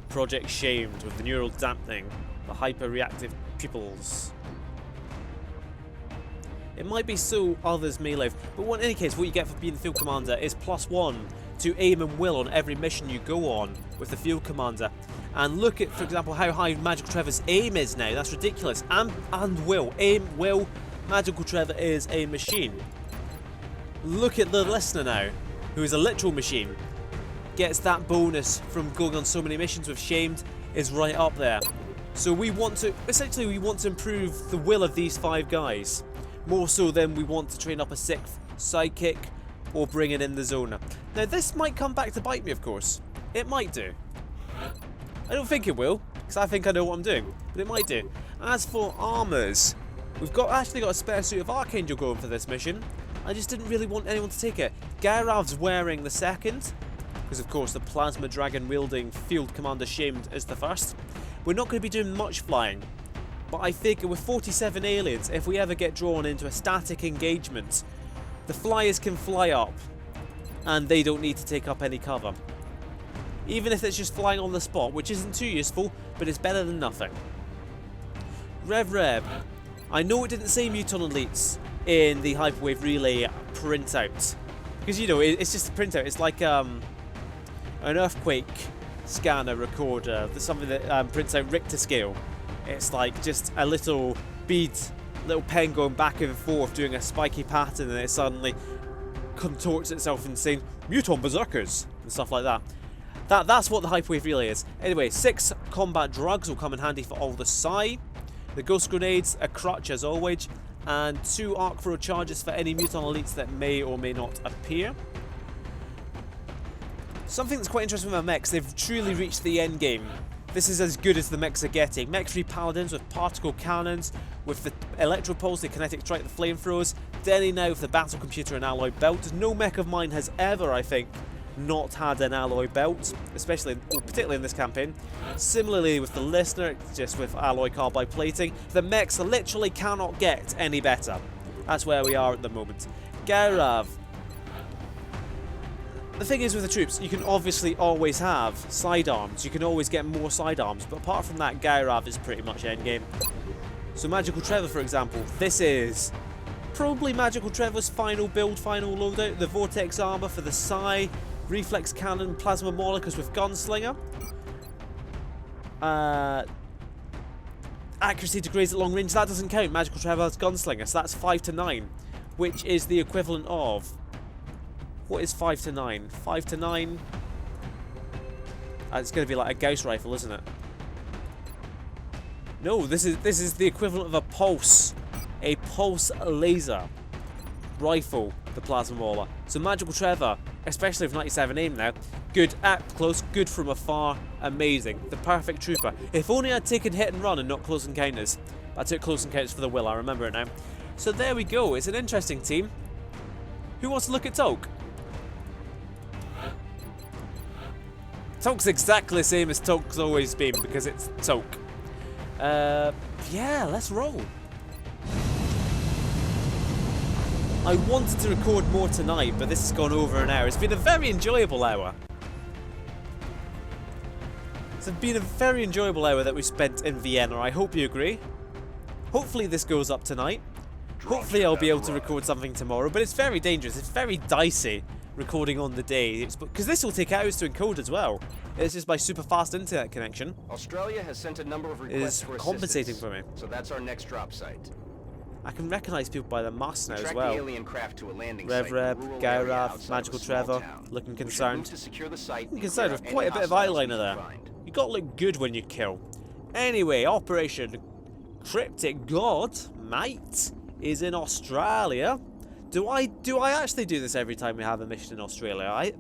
Project Shamed with the neural dampening, the hyper-reactive pupils. It might be so others may live, but in any case, what you get for being the field commander is +1 to aim and will on every mission you go on with the field commander. And look at, for example, how high Magical Trevor's aim is now. That's ridiculous. And will. Aim, will. Magical Trevor is a machine. Look at the listener now, who is a literal machine. Gets that bonus from going on so many missions with Shamed, is right up there. So we want to, essentially we want to improve the will of these 5 guys. More so than we want to train up a 6th sidekick or bring it in the zona. Now this might come back to bite me, of course. It might do. I don't think it will, because I think I know what I'm doing, but it might do. As for armors, we've actually got a spare suit of Archangel going for this mission. I just didn't really want anyone to take it. Garav's wearing the 2nd, because of course the Plasma Dragon wielding Field Commander Shamed is the 1st. We're not going to be doing much flying, but I figure with 47 aliens, if we ever get drawn into a static engagement, the flyers can fly up, and they don't need to take up any cover. Even if it's just flying on the spot, which isn't too useful, but it's better than nothing. Rev. I know it didn't say Muton Elites in the Hyperwave Relay printout. Because, you know, it's just a printout. It's like an earthquake scanner recorder. There's something that prints out Richter scale. It's like just a little bead, little pen going back and forth doing a spiky pattern, and it suddenly contorts itself and saying Muton Berserkers and stuff like that. That's what the Hyperwave Relay is. Anyway, 6 combat drugs will come in handy for all the Psi. The Ghost Grenades, a crutch as always, and 2 Arc Throw charges for any Muton Elites that may or may not appear. Something that's quite interesting with my mechs, they've truly reached the end game. This is as good as the mechs are getting. Mech 3 Paladins with particle cannons, with the Electropulse, the Kinetic Strike, the Flamethrowers. Denny now with the Battle Computer and Alloy Belt. No mech of mine has ever, I think, not had an alloy belt, particularly in this campaign. Similarly with the Listener, just with alloy carbide plating. The mechs literally cannot get any better. That's where we are at the moment. Gaurav. The thing is with the troops, you can obviously always have sidearms. You can always get more sidearms, but apart from that, Gaurav is pretty much endgame. So Magical Trevor, for example, this is probably Magical Trevor's final build, final loadout. The Vortex Armor for the Psi. Reflex Cannon, Plasma Molicus with Gunslinger. Accuracy to graze at long range, that doesn't count. Magical Trevor has Gunslinger, so that's 5 to 9, which is the equivalent of... What is 5 to 9? 5 to 9... it's going to be like a Gauss rifle, isn't it? No, this is the equivalent of a pulse. A pulse laser rifle, the Plasma Mauler. So Magical Trevor, especially with 97 aim now, good at close, good from afar, amazing. The perfect trooper. If only I'd taken hit and run and not close encounters. I took close encounters for the will, I remember it now. So there we go, it's an interesting team. Who wants to look at Tolk? Tolk's exactly the same as Tolk's always been, because it's Tolk. Yeah, let's roll. I wanted to record more tonight, but this has gone over an hour. It's been a very enjoyable hour. It's been a very enjoyable hour that we spent in Vienna. I hope you agree. Hopefully this goes up tonight. Hopefully I'll be able to record something tomorrow, but it's very dangerous. It's very dicey recording on the day, because this will take hours to encode as well. It's just my super fast internet connection. Australia has sent a number of requests for compensating assistance, for me. so that's our next drop site. I can recognise people by their masks now as Track well. the alien craft to a landing Rev, site in a rural area Gaurav, outside Magical of a small Trevor, town. looking We should concerned. move to secure the site Looking and concerned clear with out quite a any bit of hostiles we eyeliner can there. find. You got to look good when you kill. Anyway, Operation Cryptic God, mate, is in Australia. Do I actually do this every time we have a mission in Australia?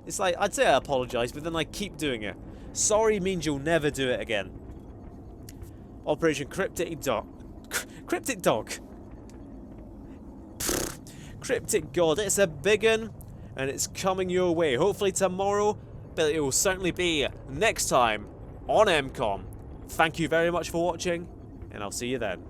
It's like, I'd say I apologise, but then I keep doing it. Sorry means you'll never do it again. Operation Cryptic Dog. Cryptic Dog. Cryptic God, it's a big one, and it's coming your way. Hopefully tomorrow, but it will certainly be next time on M-Kom. Thank you very much for watching, and I'll see you then.